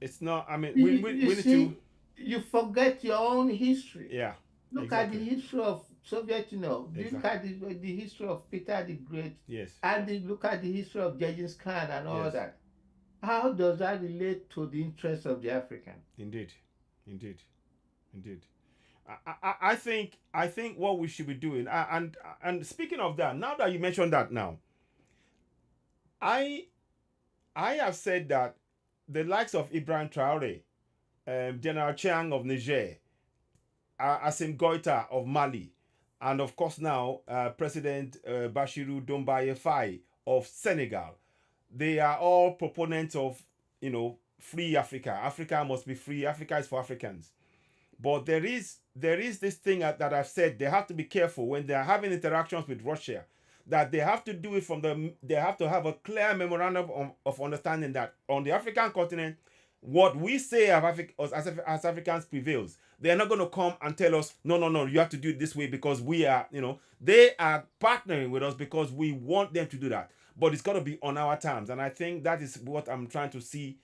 It's not, I mean, You we need see, to, you forget your own history. yeah. Look Exactly. at the history of Soviet Union. Exactly. Look at the history of Peter the Great. Yes. And look at the history of Genghis Khan and all Yes. that. How does that relate to the interests of the African? Indeed. Indeed. Indeed. I think what we should be doing, and speaking of that, now that you mentioned that, now I have said that the likes of Ibrahim Traore, General Chiang of Niger, Assimi Goïta of Mali, and of course now President Bassirou Diomaye Faye of Senegal, they are all proponents of, free Africa. Africa must be free. Africa is for Africans. But there is this thing that I've said, they have to be careful when they are having interactions with Russia, that they have to do it they have to have a clear memorandum of understanding that on the African continent, what we say as Africans prevails. They're not going to come and tell us, no, you have to do it this way because we are, they are partnering with us because we want them to do that. But it's got to be on our terms. And I think that is what I'm trying to see.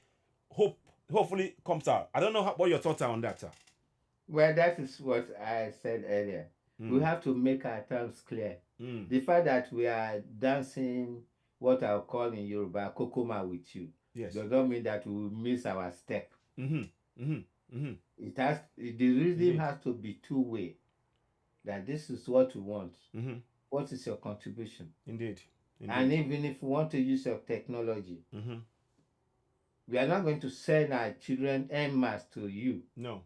Hopefully comes out. I don't know what your thoughts are on that, sir. Well, that is what I said earlier. We have to make our terms clear. The fact that we are dancing what I'll call in Yoruba kokoma with you, Yes. does not mean that we will miss our step. The rhythm has to be two-way. That this is what we want. What is your contribution? Indeed. And even if we want to use your technology, we are not going to send our children en masse to you. No.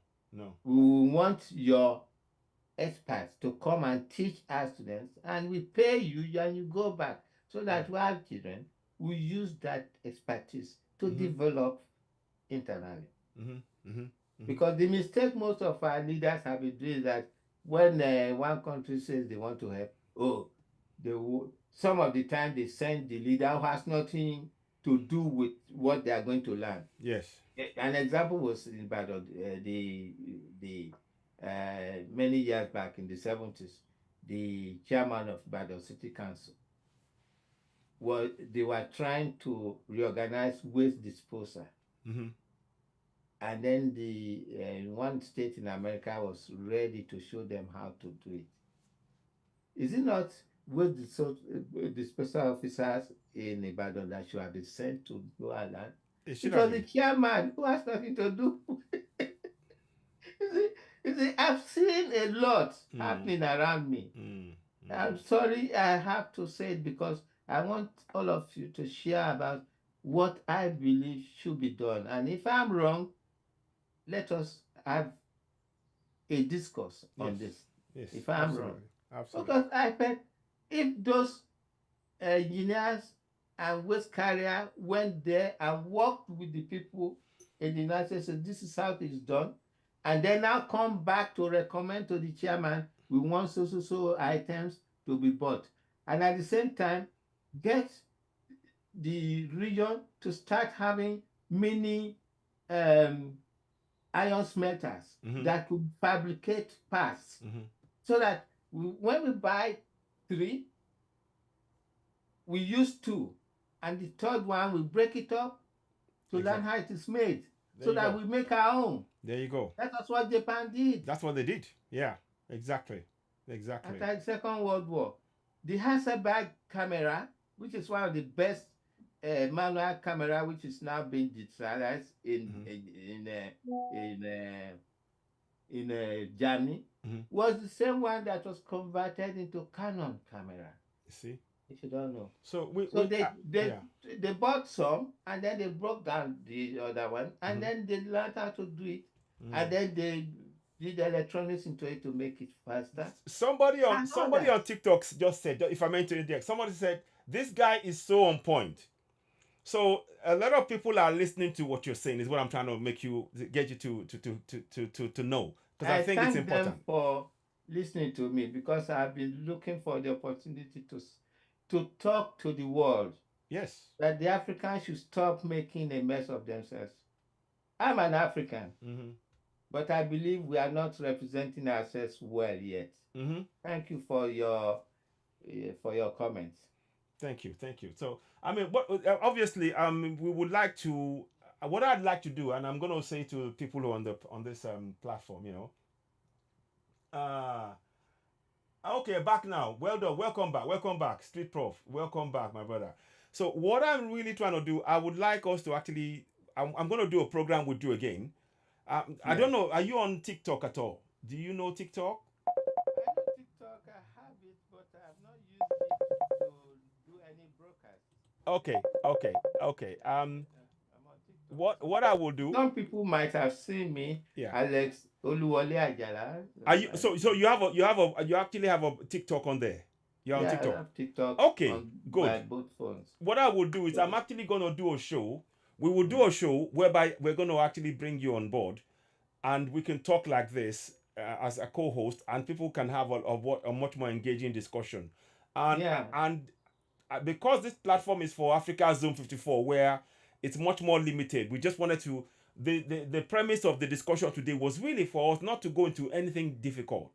We want your experts to come and teach our students, and we pay you and you go back, so that our children will use that expertise to develop internally. Because the mistake most of our leaders have been doing is that when one country says they want to help, some of the time they send the leader who has nothing to do with what they are going to learn. Yes. An example was in Ibadan, many years back in the 70s, the chairman of Ibadan City Council, they were trying to reorganize waste disposal. And then one state in America was ready to show them how to do it. Is it not waste disposal officers in Ibadan that should have been sent to go and learn? It was the chairman who has nothing to do. You see, I've seen a lot happening around me. I'm sorry I have to say it, because I want all of you to share about what I believe should be done. And if I'm wrong, let us have a discourse on this. Yes. If I'm wrong. Absolutely. Because I bet if those engineers and waste carrier went there and worked with the people in the United States, this is how it's done, and then now come back to recommend to the chairman, we want so items to be bought, and at the same time get the region to start having many iron smelters that could fabricate parts, so that when we buy 3, we use 2, and the third one we break it up to learn how it is made, so that we make our own. There you go. That's what Japan did. That's what they did. Yeah, exactly. After the Second World War, the Hasselblad camera which is one of the best manual camera, which is now being digitalized Mhm. in Germany, Mhm. was the same one that was converted into Canon camera. See, If you don't know, so we so we yeah. they bought some, and then they broke down the other one, and Mhm. then they learned how to do it, and Mm. then they did electronics into it to make it faster and all Somebody that. on TikTok just said, if I meant to interject, somebody said this guy is so on point. So a lot of people are listening to what you're saying. Is what I'm trying to make you get you to know, because I I think it's thank them important. for listening to me because I've been looking for the opportunity to talk to the world Yes. that the Africans should stop making a mess of themselves. I'm an African, Mm-hmm. but I believe we are not representing ourselves well yet. Mm-hmm. Thank you for your comments. Thank you, thank you. So, I mean, what obviously, we would like to. What I'd like to do, and I'm going to say to people who are on this platform, uh, okay, back now. Well done. Welcome back. Welcome back, Street Prof. Welcome back, my brother. So, what I'm really trying to do, I would like us to actually. I'm going to do a program with you again. I Yeah. don't know. Are you on TikTok at all? Do you know TikTok? I know TikTok, I have it, but I have not used it to do any broadcast. Okay, okay, okay. I'm on TikTok. What I will do? Some people might have seen me, Yeah. Alex Oluwole Ajala. Are you so you actually have a TikTok on there? You're on Yeah, I TikTok. have TikTok Okay, on good. my both phones. What I will do is I'm actually gonna do a show. We will do a show whereby we're gonna actually bring you on board, and we can talk like this as a co-host, and people can have a much more engaging discussion. And Yeah, because this platform is for Africazoom54, where it's much more limited, we just wanted to. The premise of the discussion today was really for us not to go into anything difficult,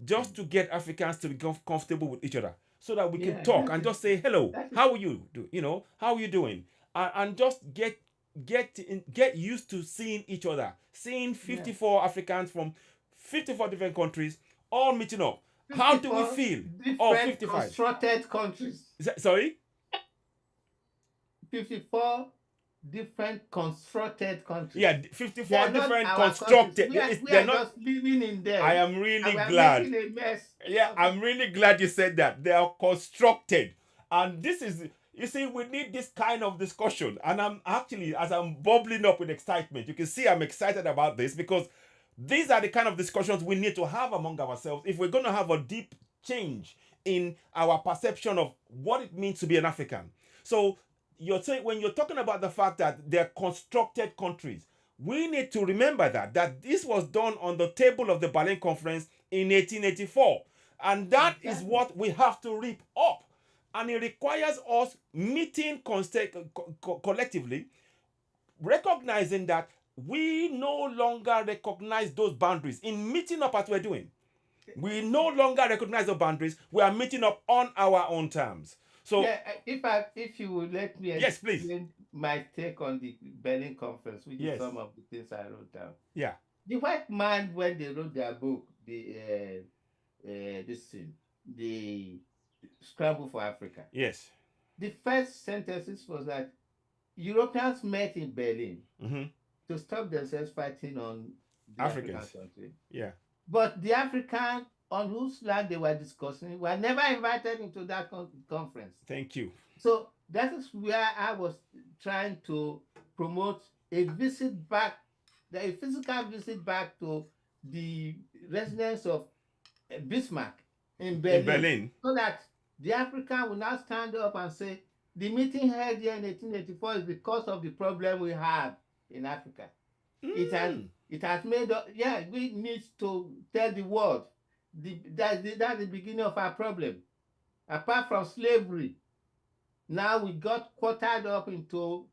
just to get Africans to be comfortable with each other, so that we can yeah, talk and just say hello, that is how are you how are you doing, and just get used to seeing each other, seeing yeah. 54 Africans from 54 different countries all meeting up. How do we 54 feel? Oh, different 55. constructed countries. Sorry. 54 different constructed countries. Yeah, They 54 are not different our countries. constructed. We They're are not. just living in I them, am really and we are glad. making a mess Yeah, of it. I'm really glad you said that. They are constructed. And this is, you see, we need this kind of discussion. And I'm actually, as I'm bubbling up with excitement, you can see I'm excited about this, because these are the kind of discussions we need to have among ourselves if we're going to have a deep change in our perception of what it means to be an African. So, you're saying, when you're talking about the fact that they're constructed countries, we need to remember that this was done on the table of the Berlin Conference in 1884, and that is Exactly. what we have to rip up, and it requires us meeting collectively, recognizing that we no longer recognize those boundaries in meeting up as we're doing. We no longer recognize the boundaries. We are meeting up on our own terms. So Yeah, if you would let me yes, please. explain my take on the Berlin Conference, which is Yes. some of the things I wrote down. Yeah. The white man, when they wrote their book, this thing, the Scramble for Africa, Yes. the first sentences was that Europeans met in Berlin Mm-hmm. to stop themselves fighting on the African Africans. country. Yeah. But the African on whose land they were discussing were never invited into that conference. Thank you. So that is where I was trying to promote a visit back, a physical visit back to the residence of Bismarck in In Berlin, Berlin. so that the African will now stand up and say, the meeting held here in 1884 is because of the problem we have in Africa. It has made us, yeah, we need to tell the world that's the beginning of our problem. Apart from slavery, now we got quartered up into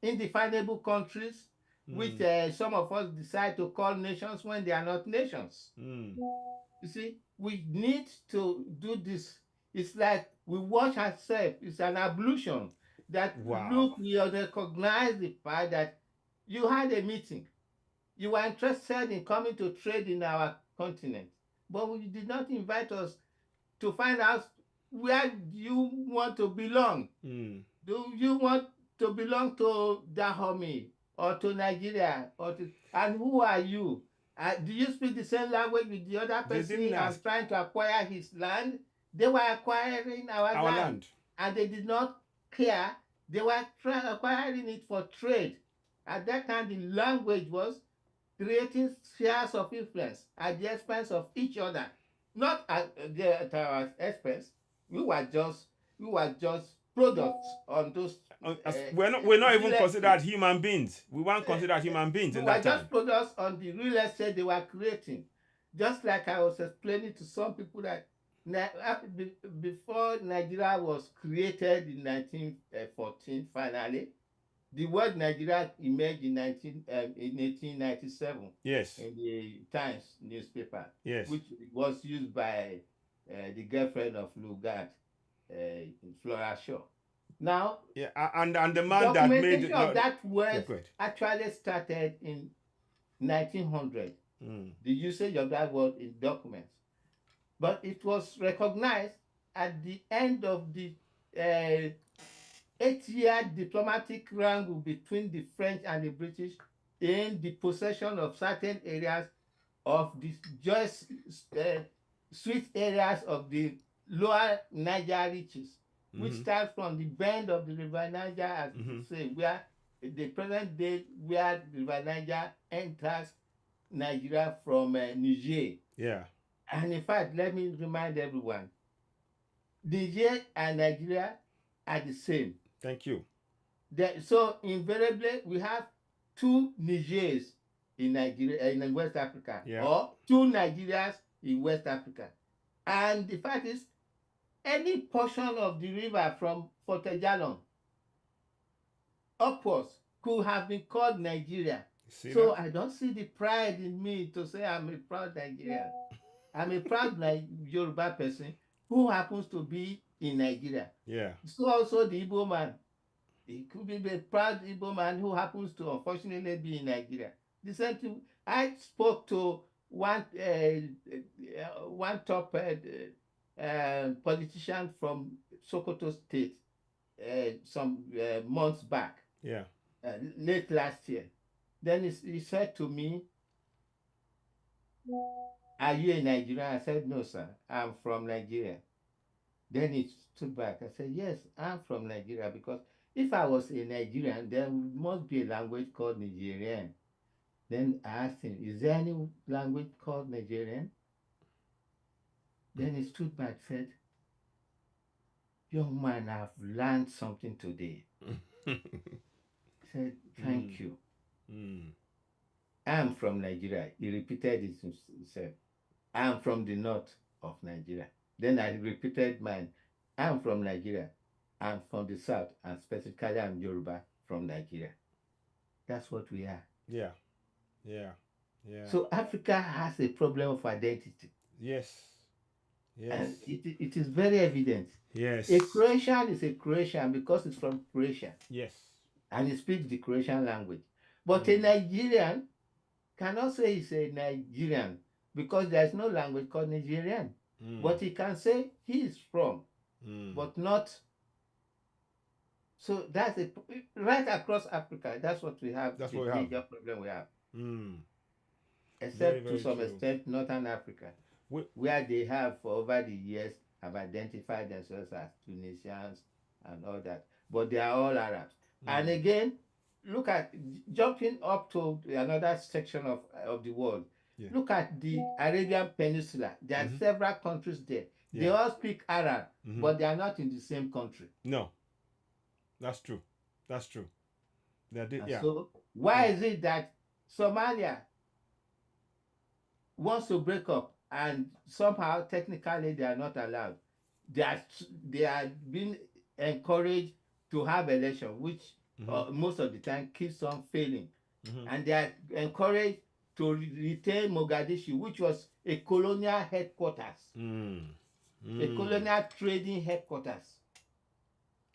indefinable countries, which some of us decide to call nations when they are not nations. You see, we need to do this. It's like we wash ourselves. It's an ablution that, Wow. look, we recognize the fact that you had a meeting. You were interested in coming to trade in our continent, but you did not invite us to find out where do you want to belong? Mm. Do you want to belong to Dahomey or to Nigeria and who are you? Do you speak the same language with the other They person didn't and ask. trying to acquire his land? They were acquiring our Our land, land. and they did not care. They were acquiring it for trade. At that time, the language was creating spheres of influence at the expense of each other, not at our expense. We were just products on those We're not even real estate. considered human beings. We weren't considered human beings We in were that just time. products on the real estate they were creating. Just like I was explaining to some people that before Nigeria was created in 1914, finally, the word Nigeria emerged in 1897 Yes. in the Times newspaper, Yes. which was used by the girlfriend of Lugard, Flora Shaw. Now, Yeah. And the man that made documentation it. of No. that Yeah. word Go ahead. actually started in 1900. Mm. The usage of that word in documents, but it was recognized at the end of the 8-year diplomatic wrangle between the French and the British in the possession of certain areas of the just sweet areas of the lower Niger reaches, which Mm-hmm. start from the bend of the River Niger, as we say, where the present day where the River Niger enters Nigeria from Niger. Yeah. And in fact, let me remind everyone, Niger and Nigeria are the same. Thank you. So invariably, we have two Nigers in Nigeria, in West Africa, Yeah. or two Nigerias in West Africa. And the fact is, any portion of the river from Fortejalon upwards could have been called Nigeria. See So that? I don't see the pride in me to say I'm a proud Nigerian. I'm a proud Yoruba person who happens to be in Nigeria. Yeah. So also the Igbo man. He could be a proud Igbo man who happens to unfortunately be in Nigeria. The same thing. I spoke to one top politician from Sokoto State some months back, Yeah. late last year. Then he said to me, "Are you a Nigerian?" I said, "No, sir. I'm from Nigeria." Then he stood back. I said, "Yes, I'm from Nigeria, because if I was a Nigerian, there must be a language called Nigerian." Then I asked him, "Is there any language called Nigerian?" Then he stood back and said, "Young man, I've learned something today." I said, "Thank you. Mm. I'm from Nigeria." He repeated it himself. "I'm from the north of Nigeria." Then I repeated mine. "I'm from Nigeria. I'm from the south, and specifically I'm Yoruba from Nigeria." That's what we are. Yeah. Yeah. Yeah. So Africa has a problem of identity. Yes. Yes. And it is very evident. Yes. A Croatian is a Croatian because it's from Croatia Yes. and he speaks the Croatian language. But a Nigerian cannot say he's a Nigerian because there's no language called Nigerian. But he can say he is from, but not. So that's right across Africa. That's what we have. That's the what we have. major problem we have. Mm. Except Very to some true. extent, Northern Africa, where they have for over the years have identified themselves as Tunisians and all that. But they are all Arabs. And again, look at jumping up to another section of the world. Yeah. Look at the Arabian Peninsula. There are several countries there. They Yeah. all speak Arab, but they are not in the same country. No. That's true. That's true. Yeah. So why is it that Somalia wants to break up and somehow technically they are not allowed? They are being encouraged to have election, which most of the time keeps on failing. And they are encouraged to retain Mogadishu, which was a colonial headquarters, a colonial trading headquarters.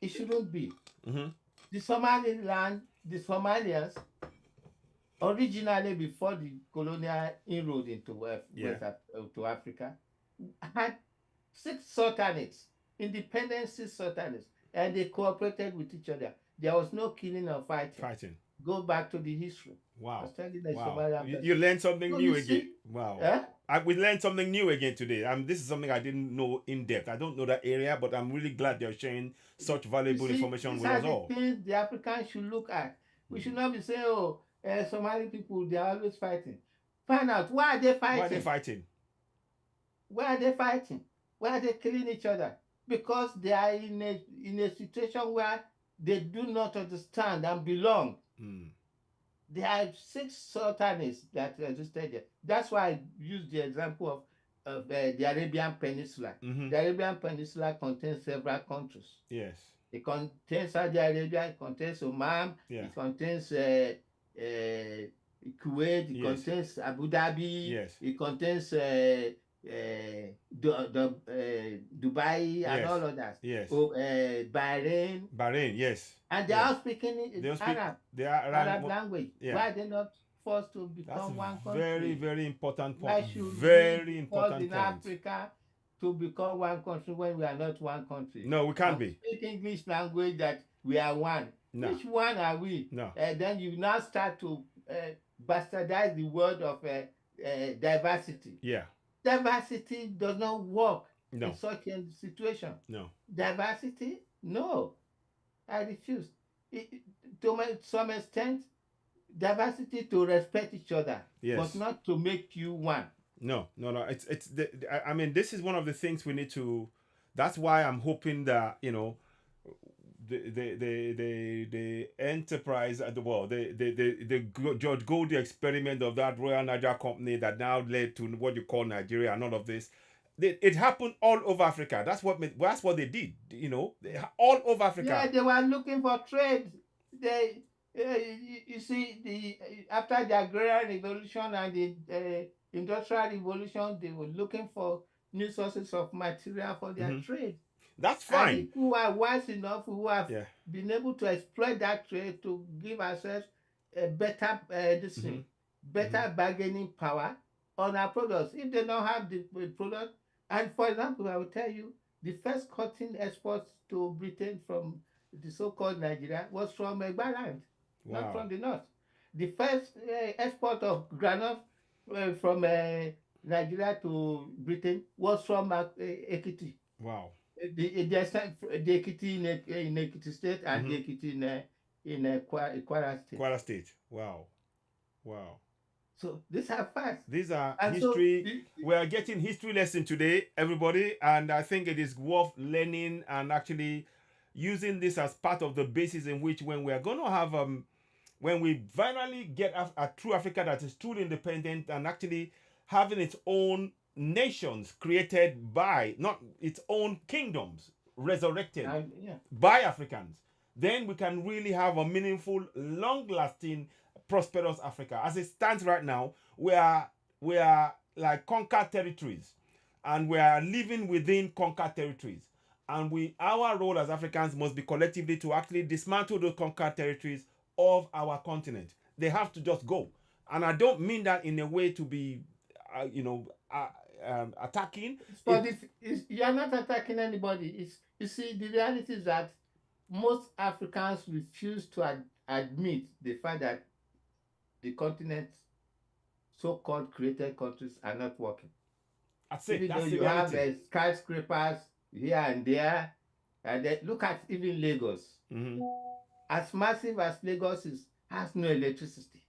It shouldn't be. The Somaliland, the Somalians, originally before the colonial inroad into to Africa, had 6 sultanates independency sultanates, and they cooperated with each other. There was no killing or fighting. Fighting. Go back to the history. I Wow. was telling the Wow. Somalian You person. learned something So new you again. see, Wow. eh? We learned something new again today. This is something I didn't know in depth. I don't know that area, but I'm really glad you're sharing such You valuable see, information these with are us the all. things the Africans should look at. We should not be saying, oh, Somali people, they are always fighting. Find out, why are they fighting? Why are they fighting? Why are they fighting? Why are they killing each other? Because they are in a situation where they do not understand and belong. Mm. There are 6 sultanates that existed there. That's why I used the example of the Arabian Peninsula. Mm-hmm. The Arabian Peninsula contains several countries. Yes. It contains Saudi Arabia, it contains Oman, Yeah. it contains Kuwait, it Yes. contains Abu Dhabi, Yes. it contains Dubai and Yes. all others. Yes. Bahrain, Bahrain. Yes. and they Yes. are speaking They don't speak. Arab, They are Arab language. Yeah. Why are they not forced to That's become one a country? very, very important Why point. should Very we be important forced in point. Africa to become one country when we are not one country? No, we can't And we be. speak English language that we are one. No. Which one are we? No. Then you now start to bastardize the word of diversity. Yeah. Diversity does not work No. in such a situation. No. Diversity? No. I refuse. To some extent, diversity to respect each other, Yes. but not to make you one. No. I mean, this is one of the things we need to. That's why I'm hoping that the enterprise at the George Goldie experiment of that Royal Niger Company that now led to what you call Nigeria and all of this. It happened all over Africa. That's what they did. All over Africa. Yeah, they were looking for trade. They, you see, after the agrarian revolution and the industrial revolution, they were looking for new sources of material for their trade. That's And fine. people who are wise enough, who have been able to exploit that trade to give ourselves a better better bargaining power on our products. If they don't have the product, and for example, I will tell you, the first cotton exports to Britain from the so-called Nigeria was from Egbaland, not from the north. The first export of granite from Nigeria to Britain was from Ekiti. Wow. The Ekiti in Ekiti State and the Ekiti in Kwara State. Kwara State. Wow. Wow. So these are facts. These are And history. We are getting history lesson today, everybody, and I think it is worth learning and actually using this as part of the basis in which when we are going to have when we finally get a true Africa that is truly independent and actually having its own nations created by, not its own kingdoms resurrected by Africans, then we can really have a meaningful, long-lasting, prosperous Africa. As it stands right now, we are like conquered territories, and we are living within conquered territories. And our role as Africans must be collectively to actually dismantle those conquered territories of our continent. They have to just go. And I don't mean that in a way to be, attacking. You are not attacking anybody. You see, the reality is that most Africans refuse to admit the fact that the continent, so-called created countries, are not working. Even though you have skyscrapers here and there, and then look at even Lagos. As massive as Lagos is, has no electricity.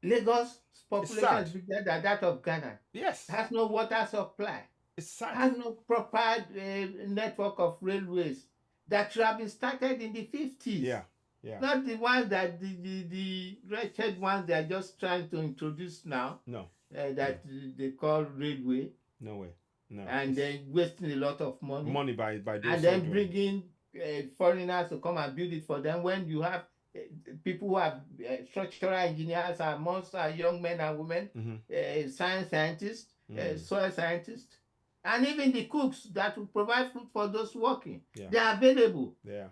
Lagos' population is bigger than that of Ghana. Yes. Has no water supply. It's sad. Has no proper network of railways that should have been started in the 50s. Yeah. Yeah. Not the ones that the wretched ones they are just trying to introduce now. No. That they call railway. No way. No. And then wasting a lot of money. Money by those. And then bringing foreigners to come and build it for them when you have people who are structural engineers amongst our young men and women, science scientists, soil scientists, and even the cooks that will provide food for those working. They are available. Yeah.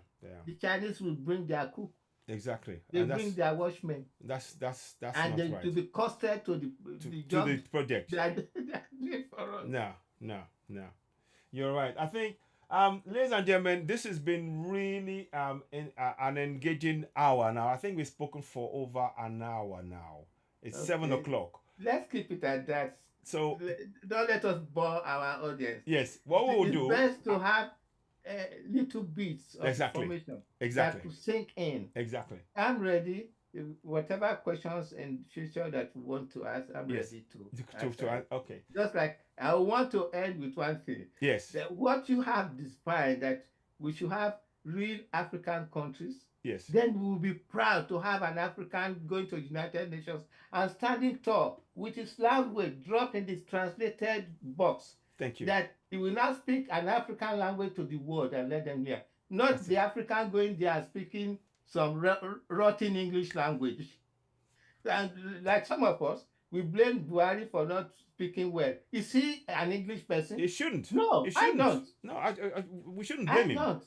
The Chinese will bring their cook. Exactly. They bring their watchmen. That's and not right. To be costed to the job to the project. They are doing for us. No. You're right. I think Ladies and gentlemen, this has been really an engaging hour now. I think we've spoken for over an hour now. It's Okay. 7 o'clock. Let's keep it at that. So Don't let us bore our audience. yes, what we will It's do best to have little bits of exactly, information exactly, that could sink in. exactly. I'm ready. Whatever questions in future that you want to ask, I'm Yes. ready to answer it. Okay. Just like I want to end with one thing. Yes. That what you have defined that we should have real African countries, Yes. then we will be proud to have an African going to the United Nations and standing tall with his language dropped in this translated box. Thank you. That he will now speak an African language to the world and let them hear. Not That's the it. African going there and speaking some rotten English language. And like some of us, we blame Buhari for not speaking well. Is he an English person? It shouldn't. No, It I shouldn't. don't. No, we shouldn't I blame him. don't.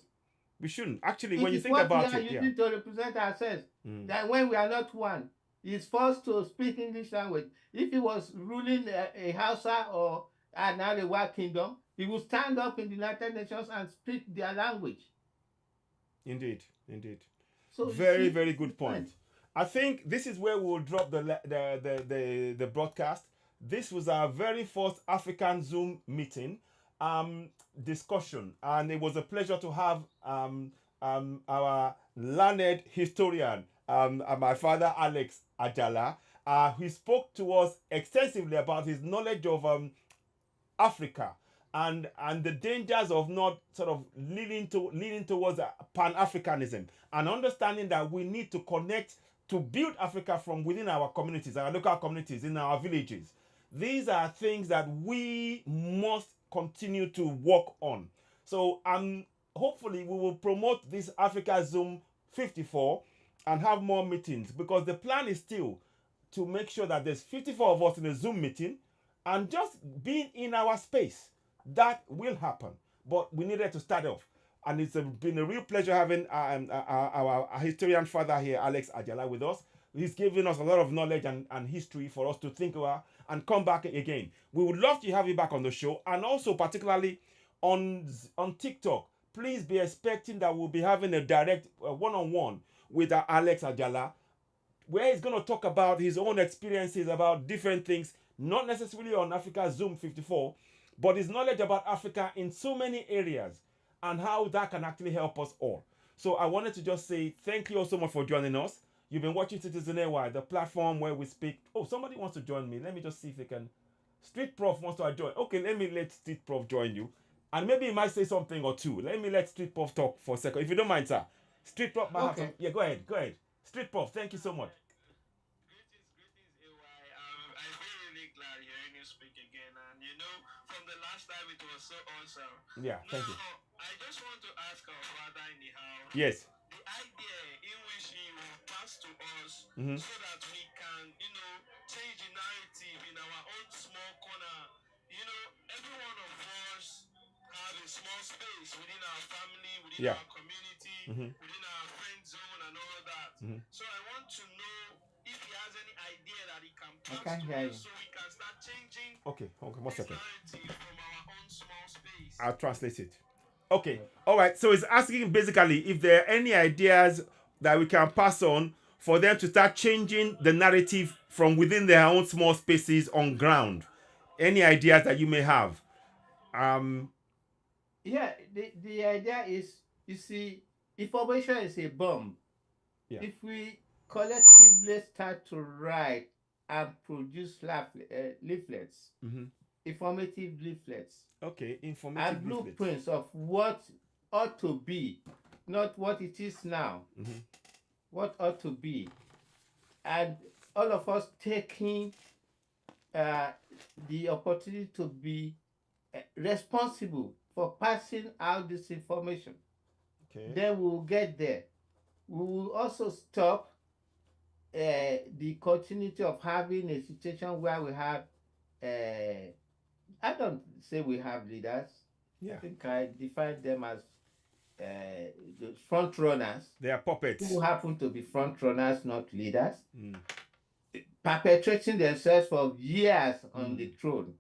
We shouldn't. Actually, It when you is think what we about are it, yeah. using to represent ourselves. That when we are not one, he is forced to speak English language. If he was ruling a Hausa or an Arewa kingdom, he would stand up in the United Nations and speak their language. Indeed, indeed. So Very, see, very good point. I think this is where we will drop the broadcast. This was our very first African Zoom meeting discussion, and it was a pleasure to have our learned historian, my father Alex Ajala. He spoke to us extensively about his knowledge of Africa and the dangers of not sort of leaning towards pan-Africanism, and understanding that we need to connect to build Africa from within our communities, our local communities, in our villages. These are things that we must continue to work on. So hopefully we will promote this Africa Zoom 54 and have more meetings, because the plan is still to make sure that there's 54 of us in a Zoom meeting and just being in our space. That will happen, but we needed to start off. And it's been a real pleasure having our historian father here, Alex Ajala, with us. He's given us a lot of knowledge and history for us to think about and come back again. We would love to have you back on the show, and also particularly on TikTok. Please be expecting that we'll be having a direct one-on-one with Alex Ajala, where he's going to talk about his own experiences about different things, not necessarily on Africa Zoom 54, but his knowledge about Africa in so many areas and how that can actually help us all. So I wanted to just say thank you all so much for joining us. You've been watching Citizen AY, the platform where we speak. Oh, somebody wants to join me. Let me just see if they can. Street Prof wants to join. Okay, let me let Street Prof join you. And maybe he might say something or two. Let me let Street Prof talk for a second. If you don't mind, sir. Street Prof might have some. Yeah, go ahead. Go ahead. Street Prof, thank you so much. Greetings, AY. I feel really glad hearing you speak again. And from the last time it was so awesome. Yeah, thank you. I just want to ask our father anyhow. Yes. The idea in which he will pass to us so that we can, change the narrative in our own small corner. Every one of us have a small space within our family, within our community, within our friend zone and all that. So I want to know if he has any idea that he can pass to us so we can start changing Okay, 1 second. narrative from our own small space. I'll translate it. Okay, all right. So it's asking basically if there are any ideas that we can pass on for them to start changing the narrative from within their own small spaces on ground. Any ideas that you may have? Yeah, the idea is, you see, information is a bomb. Yeah. If we collectively start to write and produce leaflets, informative leaflets, Okay, informative and leaflets. blueprints of what ought to be, not what it is now, what ought to be, and all of us taking the opportunity to be responsible for passing out this information. Okay. Then we will get there. We will also stop the continuity of having a situation where we have, I don't say we have leaders. Yeah. I think I define them as the front runners. They are puppets. Who happen to be front runners, not leaders, perpetrating themselves for years on the throne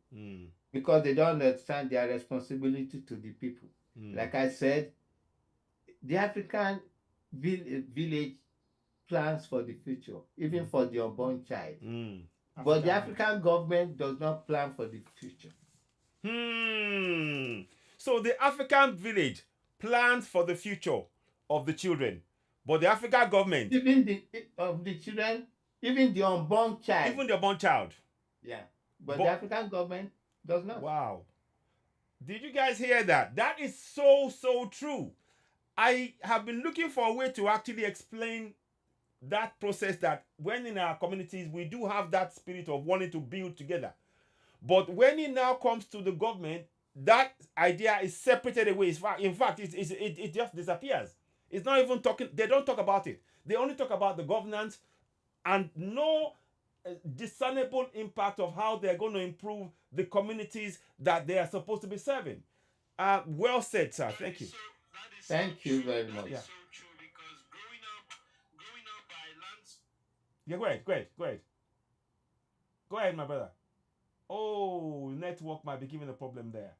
because they don't understand their responsibility to the people. Like I said, the African village plans for the future, even for the unborn child. But the African government does not plan for the future. So the African village plans for the future of the children, but the African government, Even the children, even the unborn child. even the unborn child. Yeah. But the African government does not. Wow. Did you guys hear that? That is so true. I have been looking for a way to actually explain that process, that when in our communities we do have that spirit of wanting to build together. But when it now comes to the government, that idea is separated away. In fact, it just disappears. It's not even talking, they don't talk about it. They only talk about the governance and no discernible impact of how they're going to improve the communities that they are supposed to be serving. Well said, sir. Thank you. Thank you very much. Yeah. So true, because growing up by lands. Yeah, go ahead. Go ahead, my brother. Oh, network might be giving a problem there.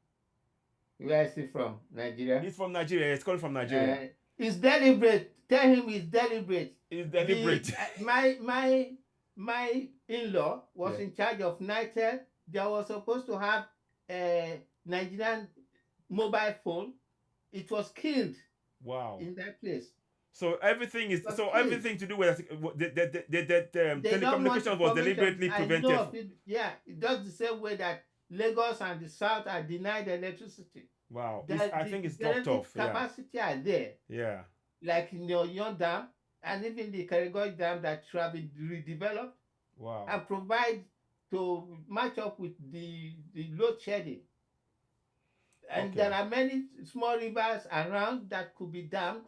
Where is he from? Nigeria? He's from Nigeria. He's calling from Nigeria. It's deliberate. Tell him it's deliberate. It's deliberate. My in-law was in charge of NITEL. They were supposed to have a Nigerian mobile phone. It was killed. Wow. In that place. So everything is everything to do with the telecommunication was deliberately prevented. It does the same way that Lagos and the South are denied electricity. Wow. I think it's tough. Capacity are there. Yeah. Like in the Oyon Dam and even the Kerigoi Dam that should have been redeveloped. Wow. And provide to match up with the load shedding. And there are many small rivers around that could be dammed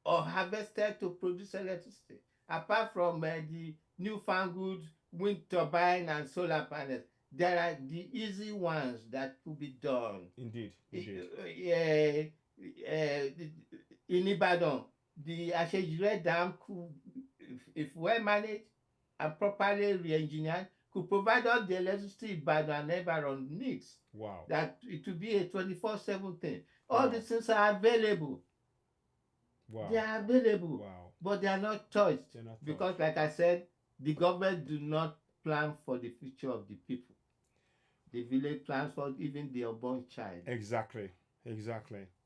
or harvested to produce electricity, apart from the newfangled wind turbine and solar panels. There are the easy ones that could be done. Indeed. In Ibadan, the Ashejire Dam could, if well managed and properly re-engineered, could provide all the electricity Ibadan and Everon needs. Wow. That it will be a 24/7 thing. All these things are available. Wow. They are available. Wow. But they are not touched. Because, like I said, the government do not plan for the future of the people. The village plans for even the unborn child. Exactly.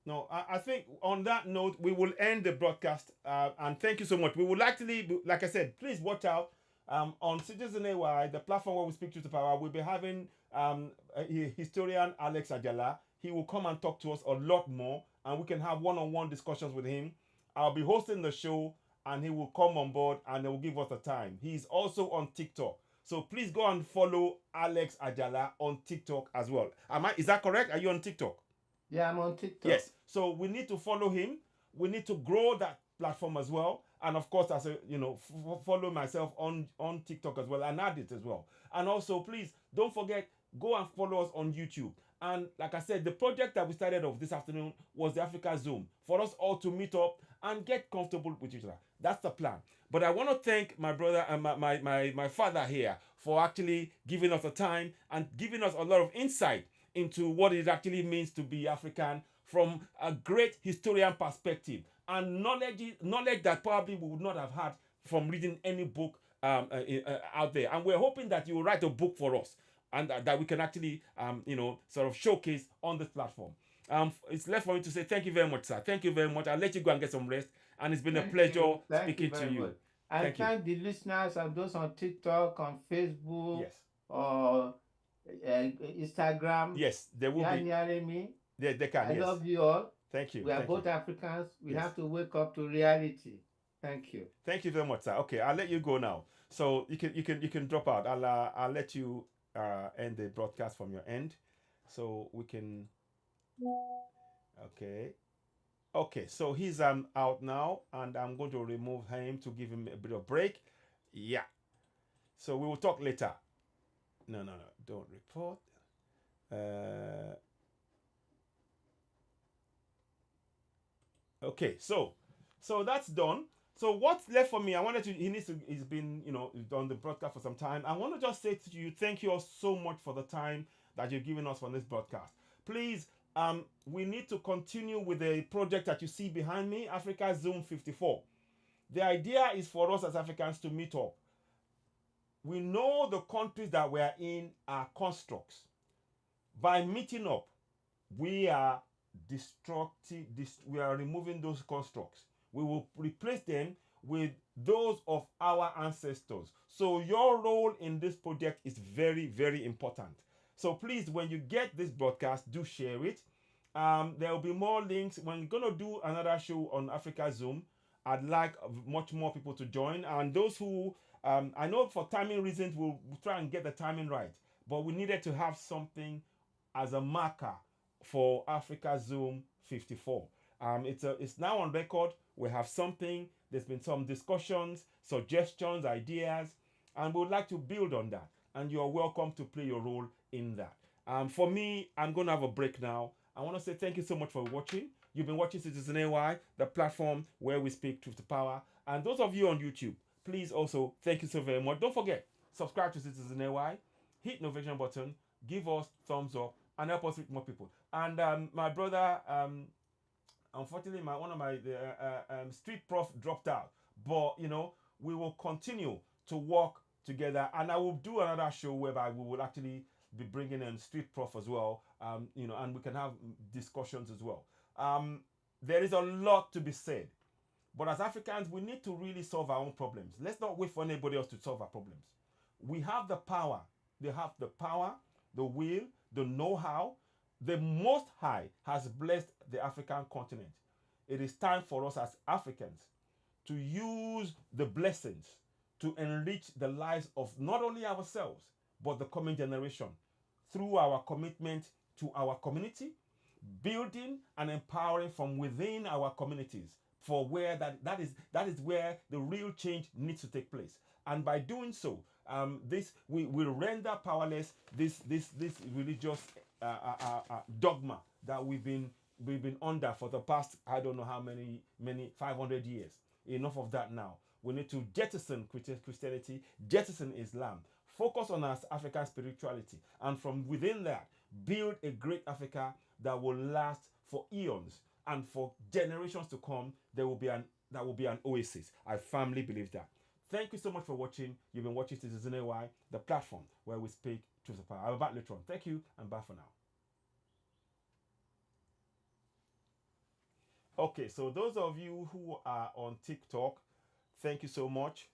No, I think on that note, we will end the broadcast. And thank you so much. We will actually, like I said, please watch out. On Citizen AY, the platform where we speak to the power, we'll be having historian Alex Ajala. He will come and talk to us a lot more, and we can have one-on-one discussions with him. I'll be hosting the show, and he will come on board, and he will give us the time. He's also on TikTok. So please go and follow Alex Ajala on TikTok as well. Is that correct? Are you on TikTok? Yeah, I'm on TikTok. Yes. So we need to follow him. We need to grow that platform as well. And of course, as a follow myself on TikTok as well and add it as well. And also, please don't forget, go and follow us on YouTube. And like I said, the project that we started off this afternoon was the Africazoom, for us all to meet up and get comfortable with each other. That's the plan. But I want to thank my brother and my father here for actually giving us the time and giving us a lot of insight into what it actually means to be African from a great historian perspective, and knowledge that probably we would not have had from reading any book out there. And we're hoping that you will write a book for us, and that we can actually sort of showcase on this platform. It's left for me to say thank you very much, sir. Thank you very much. I'll let you go and get some rest. And it's been a pleasure speaking to you. And thank the listeners and those on TikTok, on Facebook, or Instagram. Yes, they will be hearing me. They can. I love you all. Thank you. We are both Africans. We have to wake up to reality. Thank you. Thank you very much, sir. Okay, I'll let you go now. So you can drop out. I'll let you end the broadcast from your end, so we can. Okay. So he's out now, and I'm going to remove him to give him a bit of break. Yeah. So we will talk later. No. Don't report. Okay, so that's done. So what's left for me? He's been, on the broadcast for some time. I want to just say to you, thank you all so much for the time that you've given us for this broadcast. Please We need to continue with the project that you see behind me, Africazoom54. The idea is for us as Africans to meet up. We know the countries that we are in are constructs. By meeting up, we are destructive. We are removing those constructs. We will replace them with those of our ancestors. So your role in this project is very, very important. So please, when you get this broadcast, do share it. There will be more links. When we're going to do another show on Africa Zoom, I'd like much more people to join. And those who, I know for timing reasons, we'll try and get the timing right. But we needed to have something as a marker for Africa Zoom 54. It's now on record. We have something. There's been some discussions, suggestions, ideas, and we would like to build on that. And you're welcome to play your role in that. For me, I'm going to have a break now. I want to say thank you so much for watching. You've been watching Citizen AY, the platform where we speak truth to power. And those of you on YouTube, please also thank you so very much. Don't forget, subscribe to Citizen AY, hit the notification button, give us thumbs up, and help us reach more people. And my brother, unfortunately, one of my street prof dropped out. But you know, we will continue to work together, and I will do another show whereby we will actually be bringing in street prof as well. You know, and we can have discussions as well. There is a lot to be said, but as Africans, we need to really solve our own problems. Let's not wait for anybody else to solve our problems. We have the power. They have the power, the will, the know-how. The Most High has blessed the African continent. It is time for us as Africans to use the blessings to enrich the lives of not only ourselves, but the coming generation through our commitment to our community, building and empowering from within our communities for where that is where the real change needs to take place. And by doing so, this we will render powerless this religious dogma that we've been under for the past, I don't know how many 500 years. Enough of that now. We need to jettison Christianity, jettison Islam, focus on our African spirituality, and from within that, build a great Africa that will last for eons, and for generations to come. That will be an oasis. I firmly believe that. Thank you so much for watching. You've been watching Citizen AY, the platform where we speak truth to power. I'll be back later on. Thank you, and bye for now. Okay, so those of you who are on TikTok, thank you so much.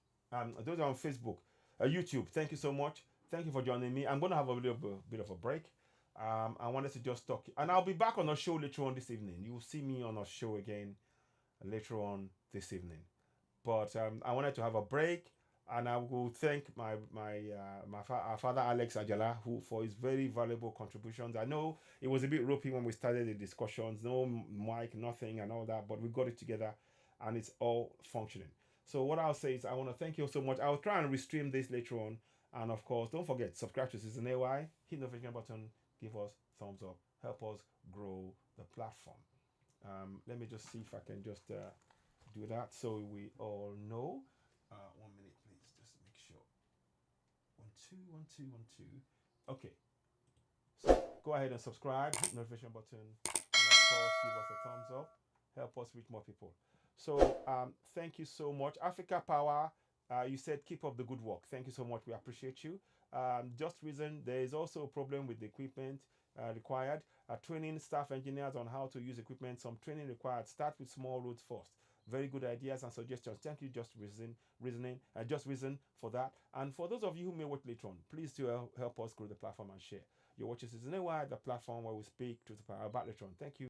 Those are on Facebook, YouTube, thank you so much. Thank you for joining me. I'm going to have a little bit of a break. I wanted to just talk, and I'll be back on a show later on this evening. You'll see me on a show again later on this evening. But I wanted to have a break, and I will thank our father Alex Ajala, who for his very valuable contributions. I know it was a bit ropey when we started the discussions, no mic, nothing, and all that, but we got it together, and it's all functioning. So what I'll say is I want to thank you so much. I'll try and restream this later on, and of course, don't forget, subscribe to Citizen AY, hit the notification button, give us thumbs up, help us grow the platform. Let me just see if I can just do that so we all know. 1 minute, please, just make sure. 1 2 1 2 1 2. Okay. So go ahead and subscribe, hit the notification button, and of course, give us a thumbs up. Help us reach more people. So thank you so much, Africa Power. You said keep up the good work. Thank you so much. We appreciate you. Just reason there is also a problem with the equipment required. Training staff engineers on how to use equipment. Some training required. Start with small roads first. Very good ideas and suggestions. Thank you, Just Reason for that. And for those of you who may watch later on, please do help us grow the platform and share. You're watching Citizen AY, the platform where we speak to the power. Back later on. Thank you.